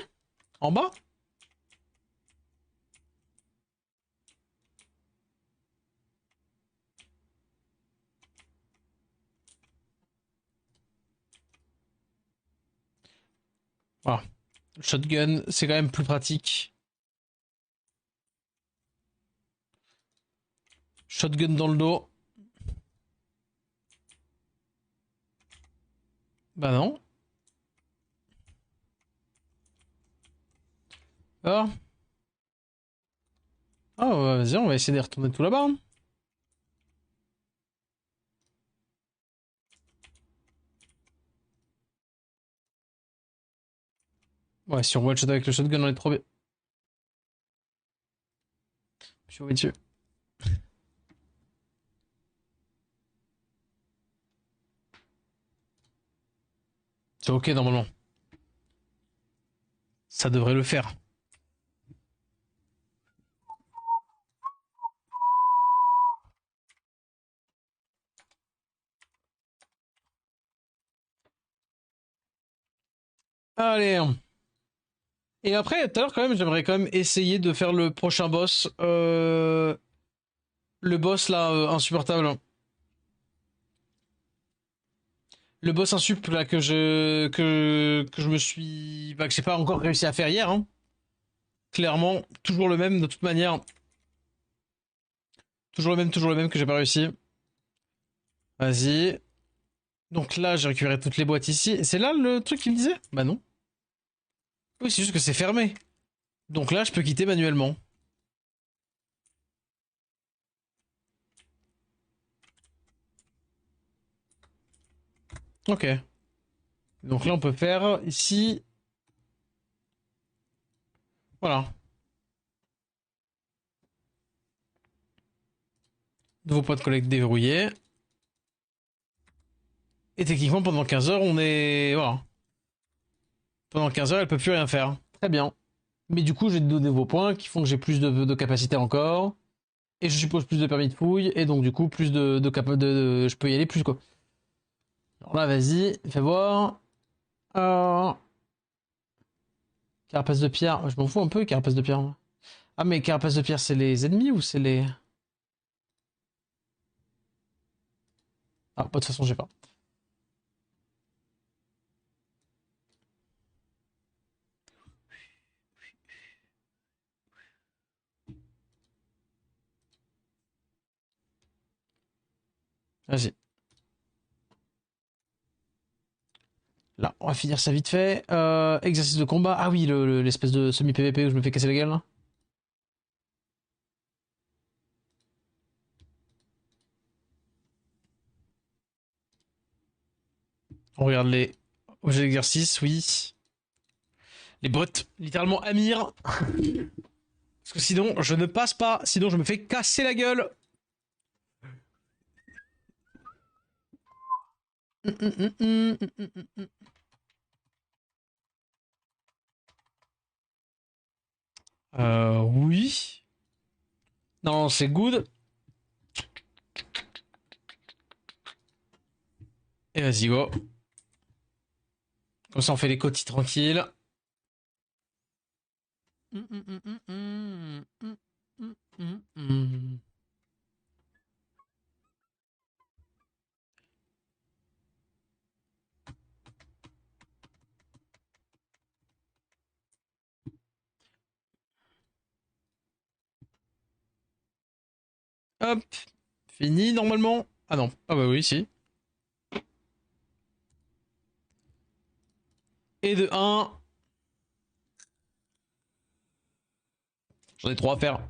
En bas? Voilà. Shotgun, c'est quand même plus pratique. Shotgun dans le dos. Bah non. Ah, vas-y, on va essayer de retourner tout là-bas, hein. Ouais, si on one shot avec le shotgun, on est trop bien. Je suis dessus. C'est ok normalement. Ça devrait le faire. Allez, hein. Et après, tout à l'heure, quand même, j'aimerais quand même essayer de faire le prochain boss. Le boss là, insupportable. Le boss insup là que je me suis. Bah, que j'ai pas encore réussi à faire hier, hein. Clairement, toujours le même de toute manière. Toujours le même que j'ai pas réussi. Vas-y. Donc là, j'ai récupéré toutes les boîtes ici. C'est là le truc qu'il me disait? Bah non. Oui, c'est juste que c'est fermé. Donc là, je peux quitter manuellement. Ok. Donc là, on peut faire ici. Voilà. Nouveau point de collecte déverrouillé. Et techniquement, pendant 15 heures, on est. Voilà. Pendant 15 heures, elle peut plus rien faire. Très bien. Mais du coup, j'ai de nouveaux points qui font que j'ai plus de capacité encore. Et je suppose plus de permis de fouille. Et donc, du coup, plus je peux y aller plus, quoi. Alors là, vas-y, fais voir. Alors. Carapace de pierre. Je m'en fous un peu, carapace de pierre. Ah, mais carapace de pierre, c'est les ennemis ou c'est les. Ah, de toute façon, j'ai pas. Vas-y. Là, on va finir ça vite fait. Exercice de combat. Ah oui, l'espèce de semi-PVP où je me fais casser la gueule, là. On regarde les objets d'exercice, oui. Les bottes, littéralement Amir. Parce que sinon, je ne passe pas. Sinon, je me fais casser la gueule. Oui. Non, c'est good. Et vas-y, go. Comme ça, on fait les cotis tranquilles. Hop. Fini normalement. Ah non. Ah bah oui, si. Et de 1. J'en ai 3 à faire.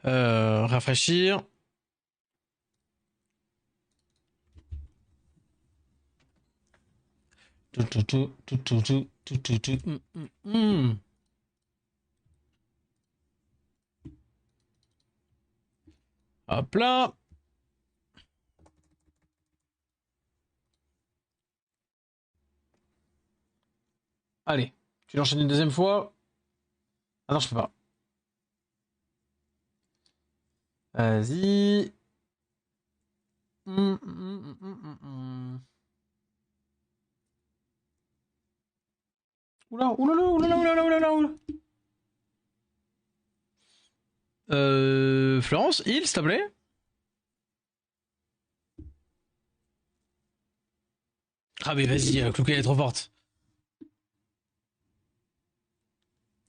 Rafraîchir. Hop là. Allez. Tu l'enchaînes une deuxième fois. Ah non, je peux pas. Vas-y. Oula, oulala, oulala, oulala, oulala, oulala. Florence, s'il te plaît. Ah mais vas-y, Clouquet elle est trop forte.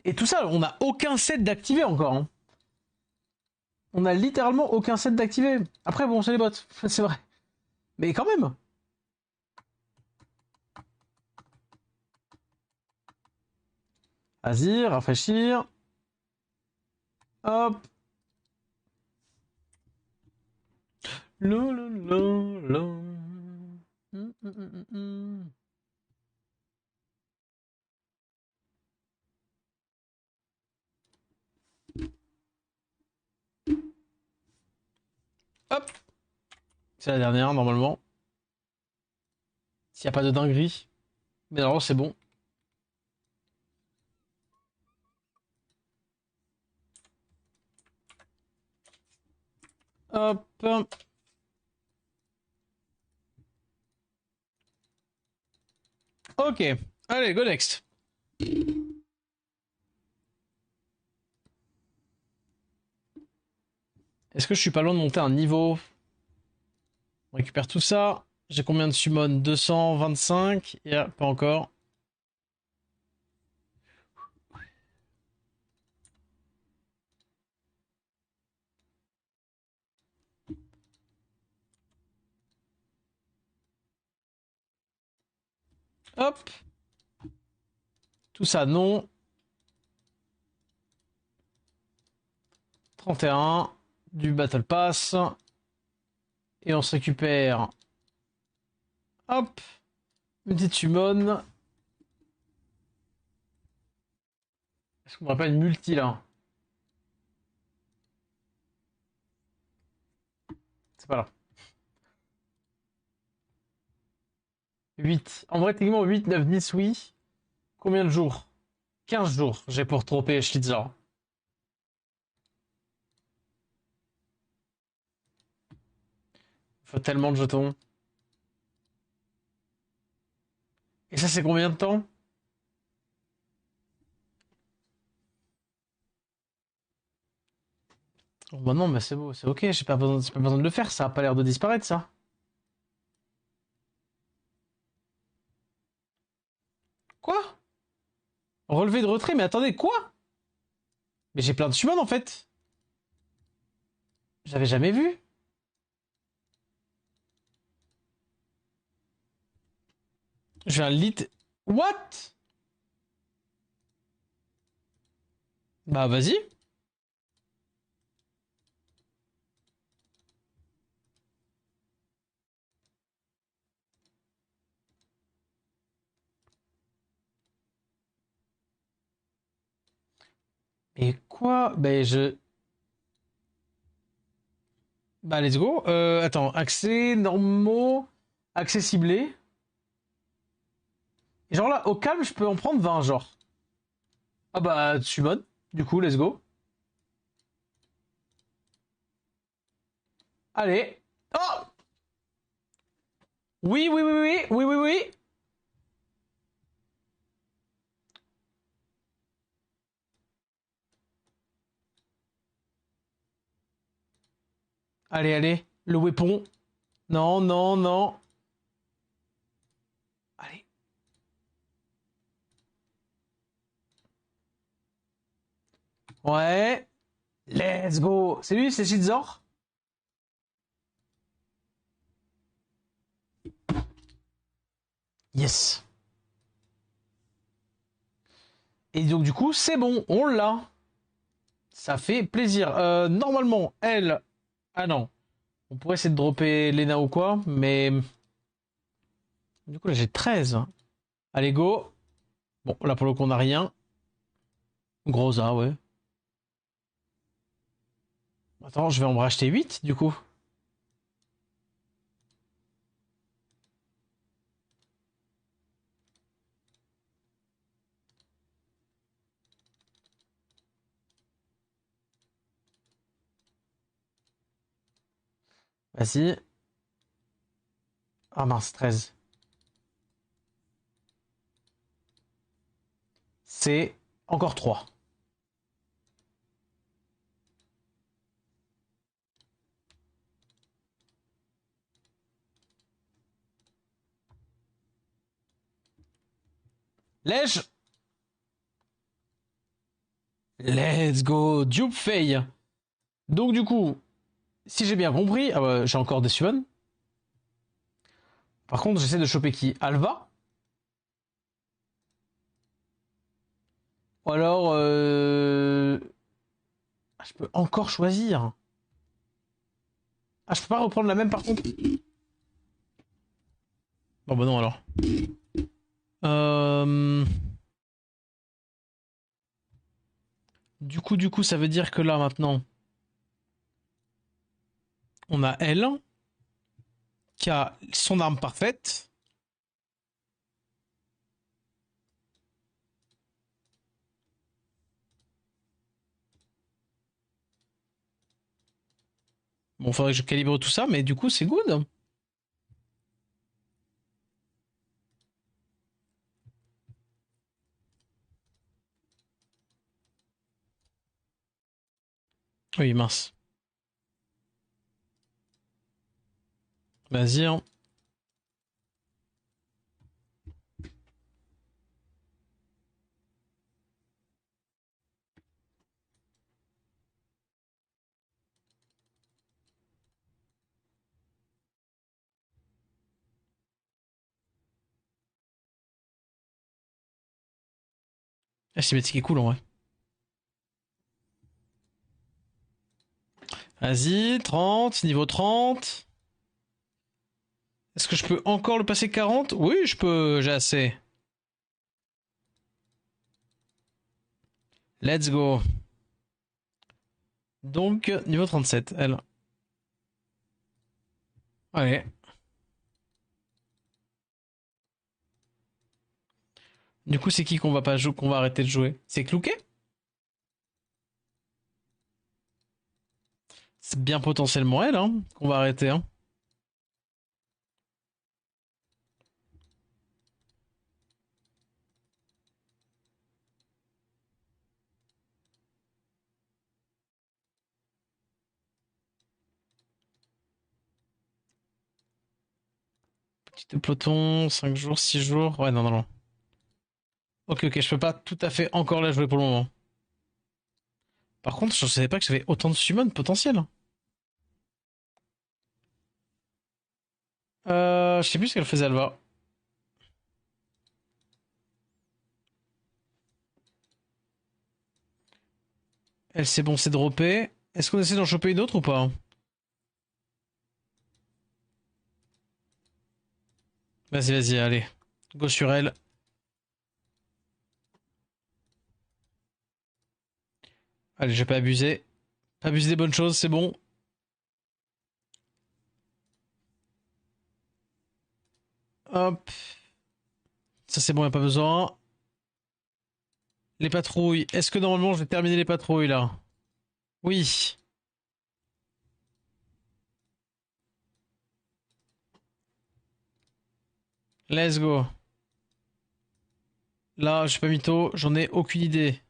Et tout ça, on n'a aucun set d'activer encore. Hein. On a littéralement aucun set d'activer. Après, bon, c'est les bots, c'est vrai. Mais quand même. Vas-y, rafraîchir. Hop. La, la, la, la. Hop. C'est la dernière, normalement. S'il n'y a pas de dinguerie. Mais alors, c'est bon. Hop. Ok. Allez, go next. Est-ce que je suis pas loin de monter un niveau? On récupère tout ça. J'ai combien de summon? 225. Yeah, pas encore. Hop. Tout ça, non. 31. Du Battle Pass. Et on se récupère. Hop. Une petite summon. Est-ce qu'on n'aurait pas une multi là? C'est pas là. 8. En vrai, techniquement, 8, 9, 10, oui. Combien de jours? 15 jours, j'ai pour troper Schlitzer. Faut tellement de jetons. Et ça, c'est combien de temps? Oh, bah non, mais c'est beau, c'est ok, j'ai pas besoin de le faire, ça a pas l'air de disparaître, ça. Quoi? Relevé de retrait, mais attendez, quoi? Mais j'ai plein de summons en fait. J'avais jamais vu. J'ai un lit. What? Bah vas-y. Mais quoi? Bah je. Bah let's go. Attends, accès normaux, accès ciblé. Et genre là, au calme, je peux en prendre 20 genre. Ah bah summon. Du coup, let's go. Allez. Oh! Oui, oui, oui, oui, oui, oui, oui. Allez, allez. Le weapon. Non, non, non. Ouais. Let's go. C'est lui, c'est Shizor? Yes. Et donc du coup, c'est bon, on l'a. Ça fait plaisir. Normalement, elle... Ah non. On pourrait essayer de dropper Lena ou quoi, mais... Du coup, là, j'ai 13. Allez, go. Bon, là, pour le coup, on n'a rien. Gros A, ouais. Attends, je vais en racheter 8, du coup. Vas-y. Ah mince, 13. C'est encore 3. Lège. Let's go. Dupe Faye. Donc, du coup, si j'ai bien compris, ah bah, j'ai encore des summons. Par contre, j'essaie de choper qui? Alva? Ou alors, je peux encore choisir. Ah, je peux pas reprendre la même par contre. Bon, bah non alors. Euh... Du coup, ça veut dire que là maintenant, on a elle qui a son arme parfaite. Bon, faudrait que je calibre tout ça, mais du coup, c'est good. Oui, mince. Vas-y, hein. La cinématique est cool en vrai. Vas-y, 30, niveau 30. Est-ce que je peux encore le passer 40? Oui, je peux, j'ai assez. Let's go. Donc, niveau 37, elle. Allez. Du coup, c'est qui qu'on va pas jouer, qu'on va arrêter de jouer? C'est Clouquet? C'est bien potentiellement elle, hein, qu'on va arrêter, hein. Petit peloton, 5 jours, 6 jours. Ouais, non, non, non. Ok, ok, je peux pas tout à fait encore la jouer pour le moment. Par contre, je savais pas que j'avais autant de summon potentiel. Je sais plus ce qu'elle faisait, Alva. Elle, c'est bon, c'est droppé. Est-ce qu'on essaie d'en choper une autre ou pas? Vas-y, vas-y, allez. Go sur elle. Allez, je vais pas abuser. Pas abuser des bonnes choses, c'est bon. Hop. Ça, c'est bon, y a pas besoin. Les patrouilles. Est-ce que normalement, je vais terminer les patrouilles, là? Oui. Let's go. Là, je suis pas mytho, j'en ai aucune idée.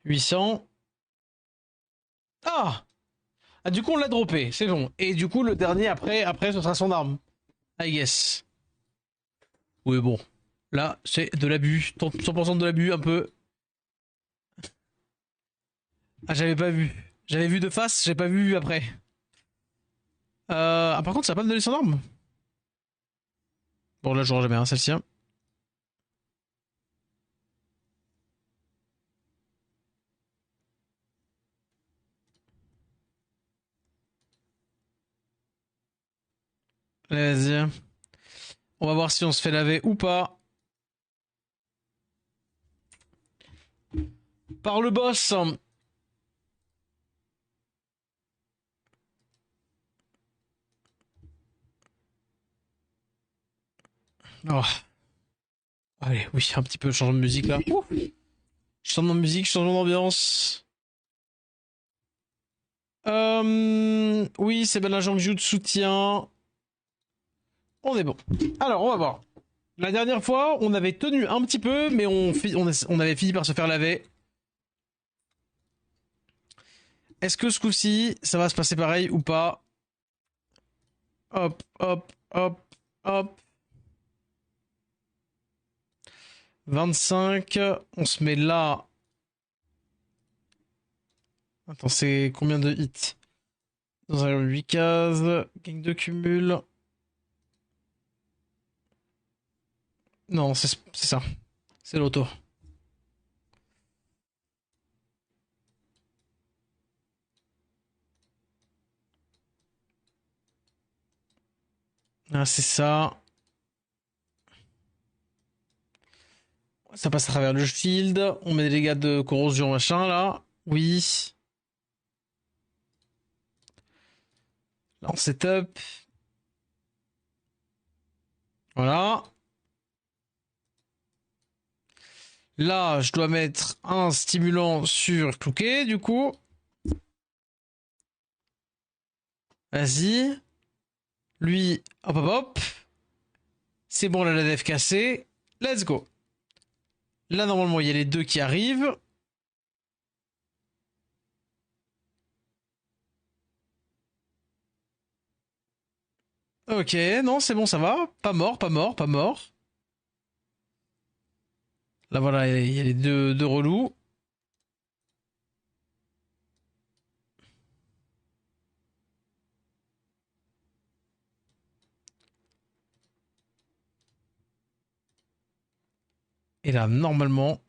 800. Ah! Ah, du coup, on l'a droppé, c'est bon. Et du coup, le dernier, après, ce sera son arme. I guess. Oui, bon. Là, c'est de l'abus. 100% de l'abus, un peu. Ah, j'avais pas vu. J'avais vu de face, j'ai pas vu après. Ah, par contre, ça va pas me donner son arme. Bon, là, j'aurai jamais, celle-ci. Hein. Vas-y. On va voir si on se fait laver ou pas. Par le boss. Oh. Allez, oui, un petit peu de changement de musique là. Ouh. Changement de musique, changement d'ambiance. Oui, c'est ben l'agent de soutien. On est bon. Alors, on va voir. La dernière fois, on avait tenu un petit peu, mais on avait fini par se faire laver. Est-ce que ce coup-ci, ça va se passer pareil ou pas? Hop, hop, hop, hop. 25. On se met là. Attends, c'est combien de hits? Dans un 8 cases. Gang de cumul. Non, c'est ça. C'est l'auto. Ah, c'est ça. Ça passe à travers le shield. On met des dégâts de corrosion machin là. Oui. Là, on setup. Voilà. Là, je dois mettre un stimulant sur Clouquet, du coup. Vas-y. Lui, hop hop hop. C'est bon, là, la def cassée. Let's go. Là, normalement, il y a les deux qui arrivent. Ok, non, c'est bon, ça va. Pas mort, pas mort, pas mort. Là, voilà, il y a les deux relous. Et là, normalement,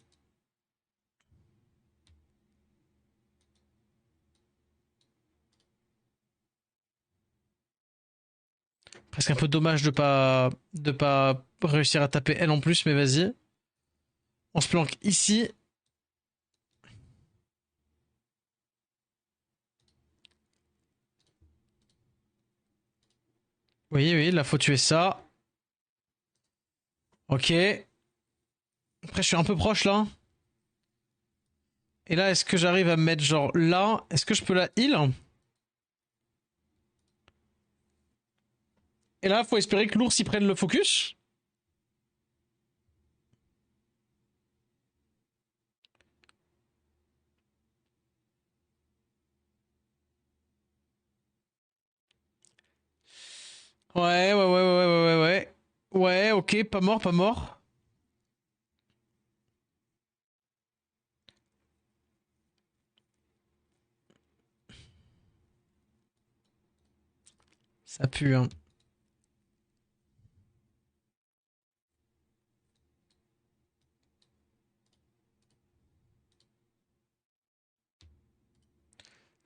presque un peu dommage de pas réussir à taper elle en plus, mais vas-y. On se planque ici. Oui, oui, là, faut tuer ça. Ok. Après, je suis un peu proche là. Et là, est-ce que j'arrive à me mettre genre là? Est-ce que je peux la heal? Et là, faut espérer que l'ours y prenne le focus. Ouais, ouais, ouais, ouais, ouais, ouais, ouais. Ouais, ok, pas mort, pas mort. Ça pue, hein.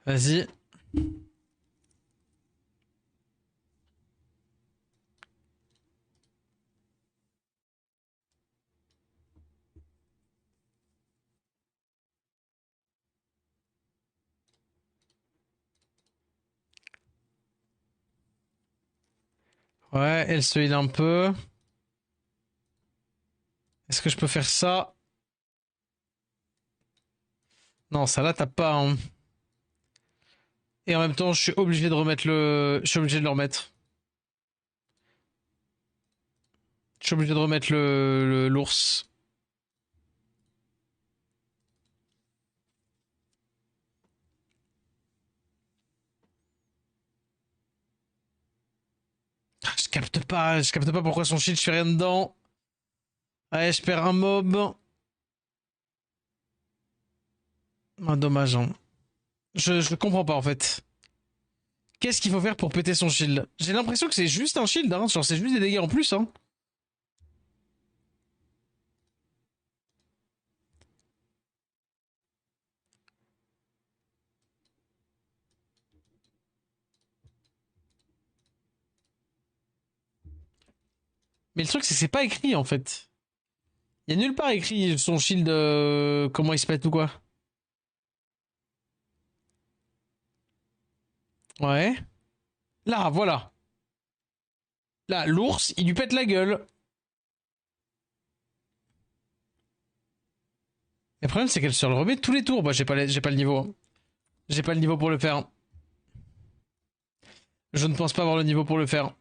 Vas-y. Ouais, elle se heal un peu. Est-ce que je peux faire ça? Non, ça là, t'as pas, hein. Et en même temps, je suis obligé de remettre le. Je suis obligé de le remettre. Je suis obligé de remettre l'ours. Je capte pas pourquoi son shield, je fais rien dedans. Allez, je perds un mob. Ah, dommage, hein. Je comprends pas en fait. Qu'est-ce qu'il faut faire pour péter son shield? J'ai l'impression que c'est juste un shield, hein. Genre, c'est juste des dégâts en plus, hein. Mais le truc, c'est pas écrit en fait. Il y a nulle part écrit son shield, comment il se pète ou quoi. Ouais. Là, voilà. Là, l'ours, il lui pète la gueule. Le problème, c'est qu'elle se le remet tous les tours. Bah, j'ai pas le niveau, hein. J'ai pas le niveau pour le faire. Je ne pense pas avoir le niveau pour le faire.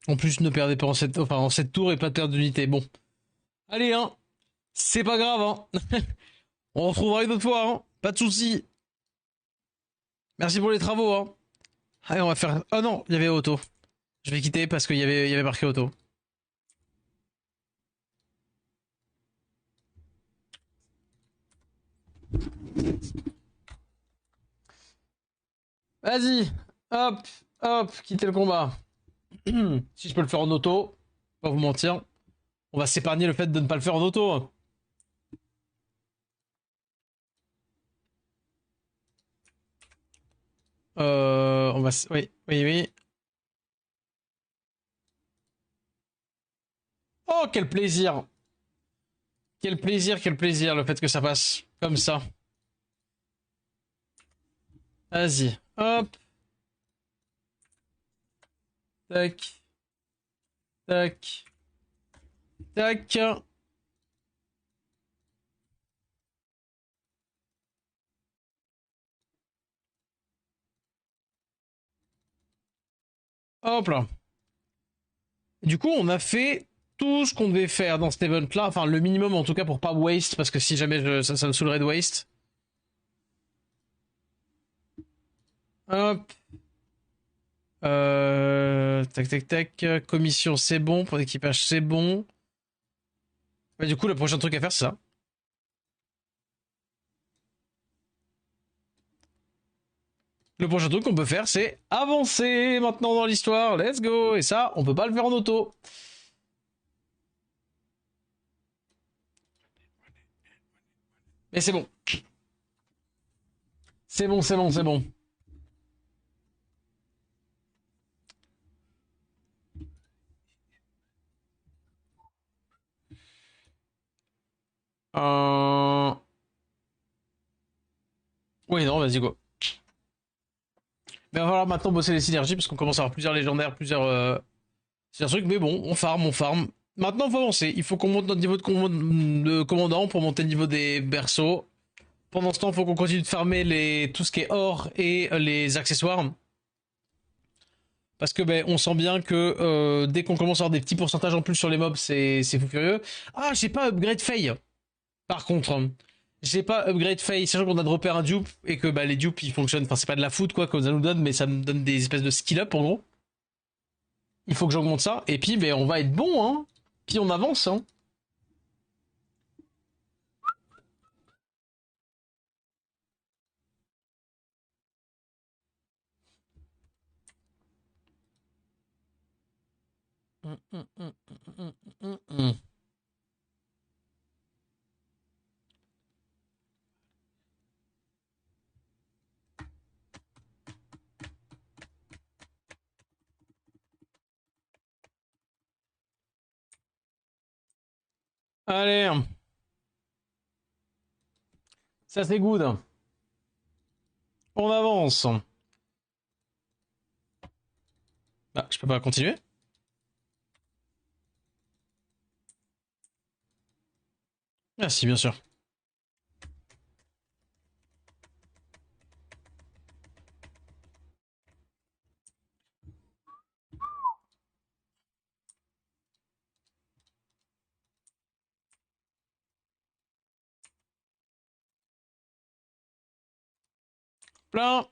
En plus, ne perdez pas en 7 tours et pas de perte d'unité. Bon. Allez, hein. C'est pas grave, hein. On retrouvera une autre fois, hein. Pas de soucis. Merci pour les travaux, hein. Allez, on va faire. Oh non, il y avait auto. Je vais quitter parce il y avait marqué auto. Vas-y. Hop, hop, quittez le combat. Si je peux le faire en auto, pas vous mentir, on va s'épargner le fait de ne pas le faire en auto. On va. Oui, oui, oui. Oh, quel plaisir! Quel plaisir, le fait que ça passe comme ça. Vas-y. Hop, tac, tac, tac. Hop là. Du coup, on a fait tout ce qu'on devait faire dans cet event-là. Enfin, le minimum en tout cas pour pas waste, parce que si jamais ça me saoulerait de waste. Hop. Tac, tac, tac. Commission, c'est bon. Pour l'équipage, c'est bon. Bah, du coup, le prochain truc à faire, c'est ça. Le prochain truc qu'on peut faire, c'est avancer maintenant dans l'histoire. Let's go. Et ça, on peut pas le faire en auto. Mais c'est bon. C'est bon, c'est bon, c'est bon. Euh... Oui, non, vas-y, go. Mais il va falloir maintenant bosser les synergies parce qu'on commence à avoir plusieurs légendaires, plusieurs trucs. Mais bon, on farm, on farm. Maintenant, il faut avancer. Il faut qu'on monte notre niveau de commandant pour monter le niveau des berceaux. Pendant ce temps, il faut qu'on continue de farmer tout ce qui est or et les accessoires. Parce que ben, on sent bien que dès qu'on commence à avoir des petits pourcentages en plus sur les mobs, c'est fou furieux. Ah, j'ai pas upgrade Faye. Par contre, j'ai pas upgrade Faye, sachant qu'on a droppé un dupe et que bah, les dupes ils fonctionnent. Enfin, c'est pas de la foot quoi comme ça nous donne, mais ça me donne des espèces de skill up en gros. Il faut que j'augmente ça et puis ben, on va être bon, hein. Puis on avance, hein. Allez, ça c'est good. On avance. Ah, je peux pas continuer. Ah si, bien sûr. Plein.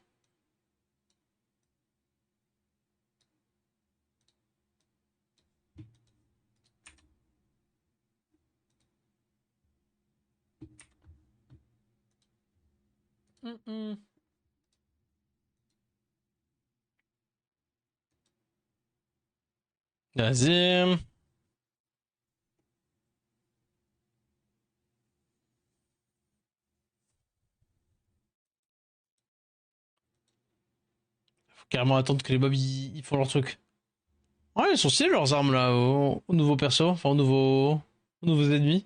Vas-y. Faut carrément attendre que les mobs ils font leur truc. Ouais, ils sont stylés leurs armes là, au nouveau perso, enfin aux nouveaux ennemis.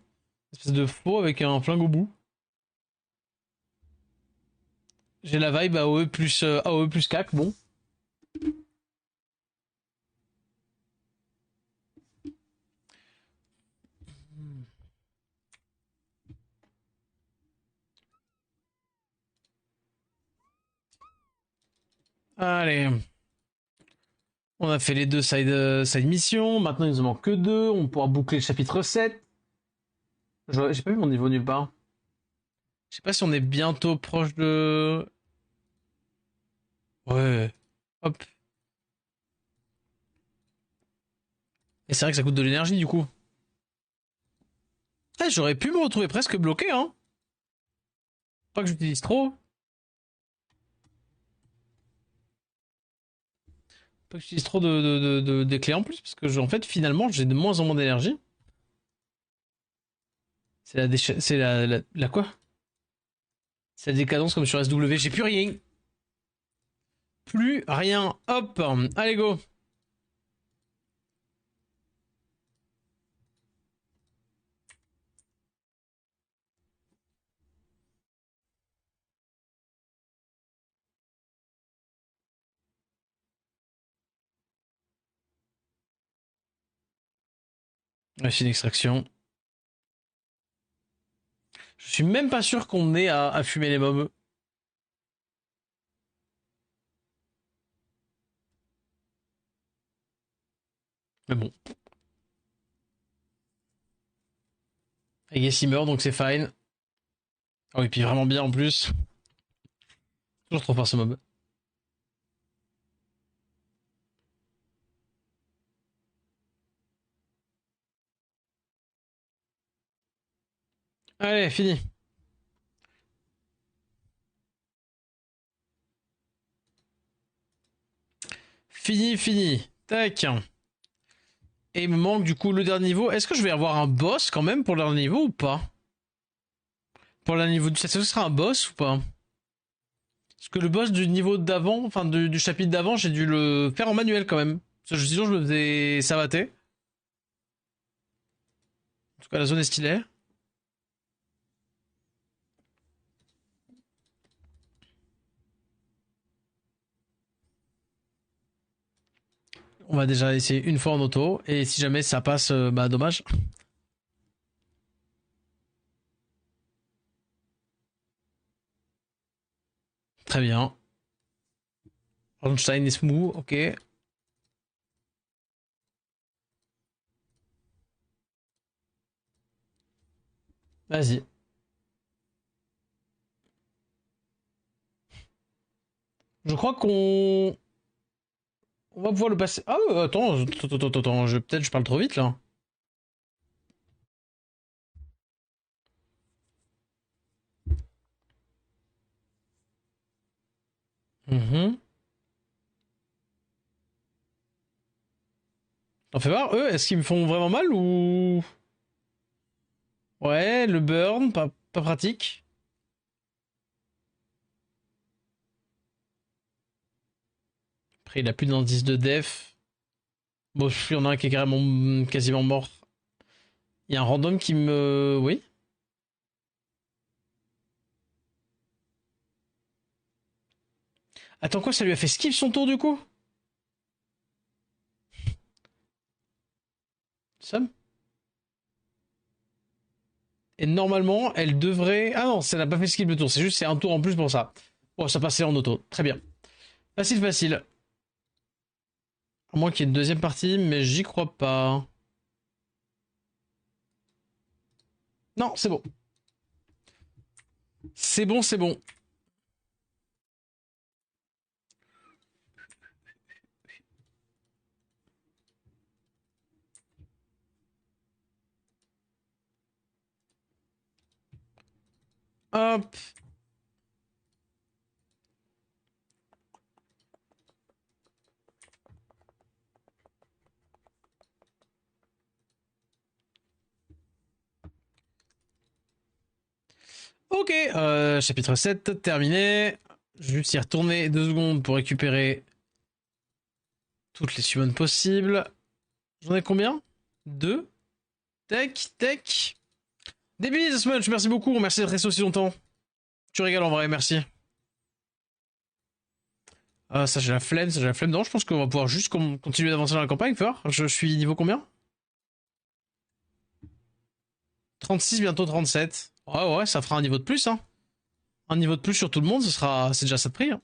Une espèce de faux avec un flingue au bout. J'ai la vibe AOE plus CAC, bon. Allez, on a fait les deux side missions, maintenant il nous en manque que deux, on pourra boucler le chapitre 7. J'ai pas vu mon niveau nulle part. Je sais pas si on est bientôt proche de... Ouais. Hop. Et c'est vrai que ça coûte de l'énergie du coup. Eh, j'aurais pu me retrouver presque bloqué, hein. Pas que j'utilise trop. Pas que j'utilise trop des clés en plus, parce que en fait, finalement, j'ai de moins en moins d'énergie. C'est la quoi? C'est la décadence comme sur SW. J'ai plus rien. Plus rien. Hop. Allez, go. Machine d'extraction. Je suis même pas sûr qu'on ait à fumer les mobs. Mais bon. I guess il meurt, donc c'est fine. Oh, et puis vraiment bien en plus. Toujours trop fort ce mob. Allez, fini. Fini, fini. Tac. Et il me manque du coup le dernier niveau. Est-ce que je vais avoir un boss quand même pour le dernier niveau ou pas? Pour le niveau du... Est-ce que ce sera un boss ou pas? Parce que le boss du niveau d'avant, enfin du chapitre d'avant, j'ai dû le faire en manuel quand même. Parce que sinon je me faisais savater. En tout cas la zone est stylée. On va déjà essayer une fois en auto. Et si jamais ça passe, bah dommage. Très bien. Einstein est smooth, ok. Vas-y. Je crois qu'on... On va pouvoir le passer. Ah, attends, peut-être je parle trop vite là. Mhm. T'en fais voir, eux, est-ce qu'ils me font vraiment mal ou... Ouais, le burn, pas pratique. Après, il a plus d'indice de def. Bon, il y en a un qui est carrément quasiment mort. Il y a un random qui me... Oui. Attends, quoi, ça lui a fait skip son tour du coup? Sam. Et normalement, elle devrait... Ah non, ça n'a pas fait skip le tour, c'est juste c'est un tour en plus pour ça. Bon, ça passait en auto, très bien. Facile, facile. À moins qu'il y ait une deuxième partie, mais j'y crois pas. Non, c'est bon. C'est bon, c'est bon. Hop. Ok, chapitre 7, terminé. Juste y retourner 2 secondes pour récupérer toutes les summons possibles. J'en ai combien? 2. Tech, tech. Des bises, Smudge, merci beaucoup. Merci d'être resté aussi longtemps. Tu régales en vrai, merci. Ça j'ai la flemme, ça j'ai la flemme. Non, je pense qu'on va pouvoir juste continuer d'avancer dans la campagne, fort. Je suis niveau combien? 36, bientôt 37. Ouais, ouais, ça fera un niveau de plus, hein. Un niveau de plus sur tout le monde, c'est déjà ça de prix, hein.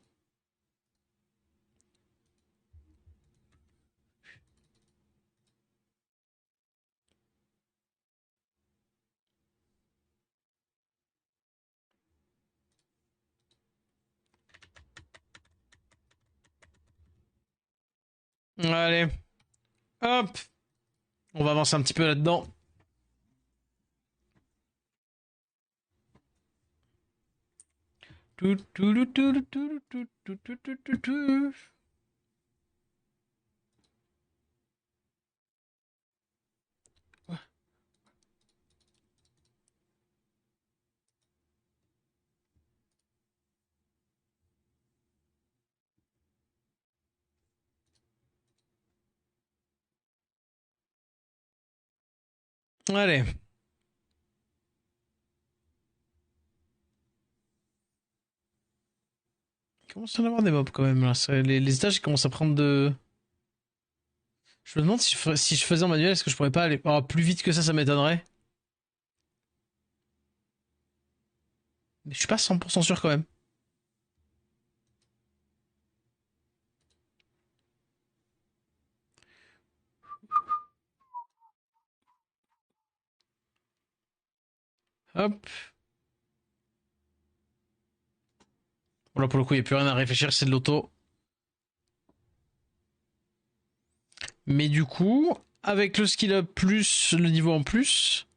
Allez, hop. On va avancer un petit peu là-dedans. Allez. Il commence à y en avoir des mobs quand même là. Les étages commencent à prendre de. Je me demande si je faisais en manuel, est-ce que je pourrais pas aller plus vite que ça m'étonnerait. Mais je suis pas 100% sûr quand même. Hop. Bon là pour le coup, il n'y a plus rien à réfléchir, c'est de l'auto. Mais du coup, avec le skill up plus le niveau en plus.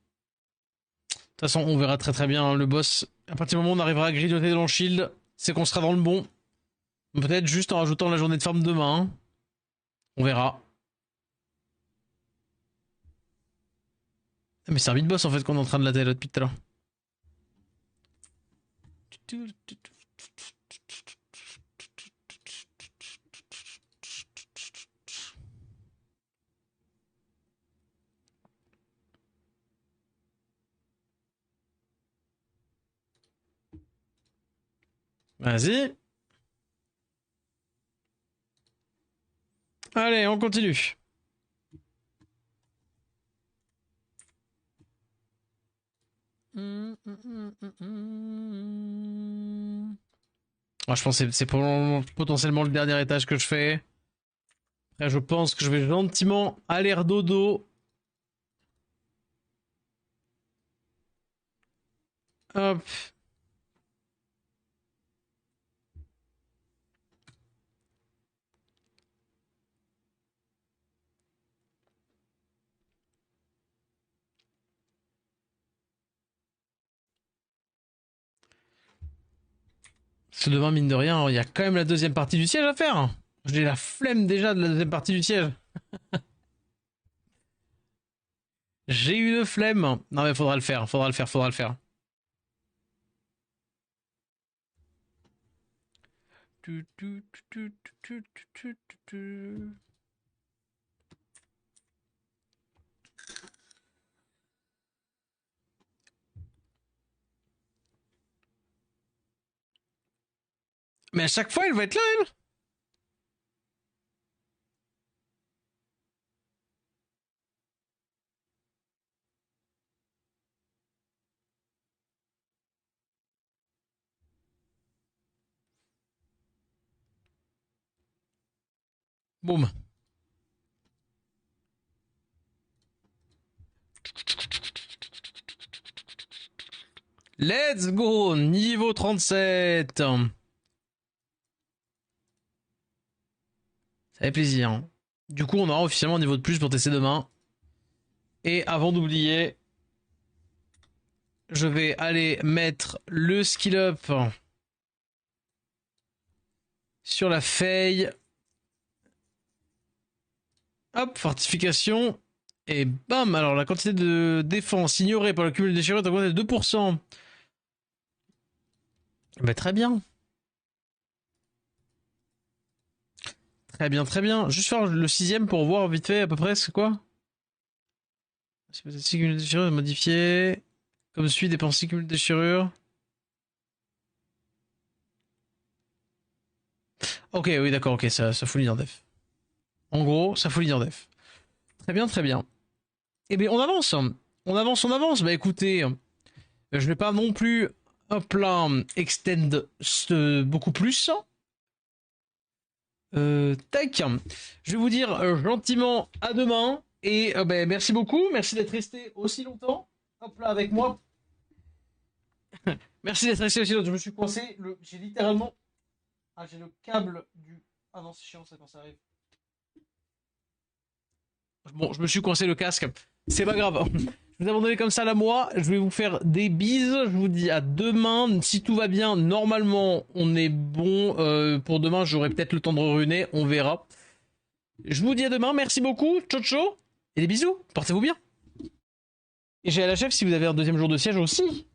De toute façon, on verra très très bien le boss. À partir du moment où on arrivera à grignoter dans le shield, c'est qu'on sera dans le bon. Peut-être juste en rajoutant la journée de farm demain. Hein. On verra. Ah, mais c'est un beat boss en fait qu'on est en train de latter depuis tout à l'heure. Vas-y. Allez, on continue. Ah, je pense que c'est potentiellement le dernier étage que je fais. Après, je pense que je vais gentiment aller dodo. Hop. Parce que demain, mine de rien, il y a quand même la deuxième partie du siège à faire. J'ai la flemme déjà de la deuxième partie du siège. J'ai eu une flemme. Non mais faudra le faire, faudra le faire, faudra le faire. Mais à chaque fois, elle va être là, elle. Boum. Let's go, niveau 37. Ça fait plaisir. Hein. Du coup, on aura officiellement un niveau de plus pour tester demain. Et avant d'oublier, je vais aller mettre le skill up sur la feuille. Hop, fortification. Et bam, alors la quantité de défense ignorée par le cumul des déchirures est augmentée de 2%. Bah, très bien. Très bien, très bien. Juste faire le sixième pour voir vite fait à peu près c'est quoi. Si vous êtes 6 cumuls de déchirure, modifié. Comme suit, dépense 6 cumuls de déchirure. Ok, oui, d'accord, ok, ça fout leader def. En gros, ça fout leader def. Très bien, très bien. Eh bien, on avance. On avance, on avance. Bah écoutez, je vais pas non plus, hop là, extend beaucoup plus. Tac. Je vais vous dire gentiment à demain. Et ben, merci beaucoup. Merci d'être resté aussi longtemps. Hop là avec moi. Merci d'être resté aussi longtemps. Je me suis coincé. J'ai littéralement. Ah, j'ai le câble du. Ah non, c'est chiant ça quand ça arrive. Bon, je me suis coincé le casque. C'est pas grave. Je vous abandonne comme ça là moi. Je vais vous faire des bises. Je vous dis à demain. Si tout va bien, normalement, on est bon. Pour demain, j'aurai peut-être le temps de ruiner. On verra. Je vous dis à demain. Merci beaucoup. Ciao, ciao. Et des bisous. Portez-vous bien. Et j'ai à la chef si vous avez un deuxième jour de siège aussi.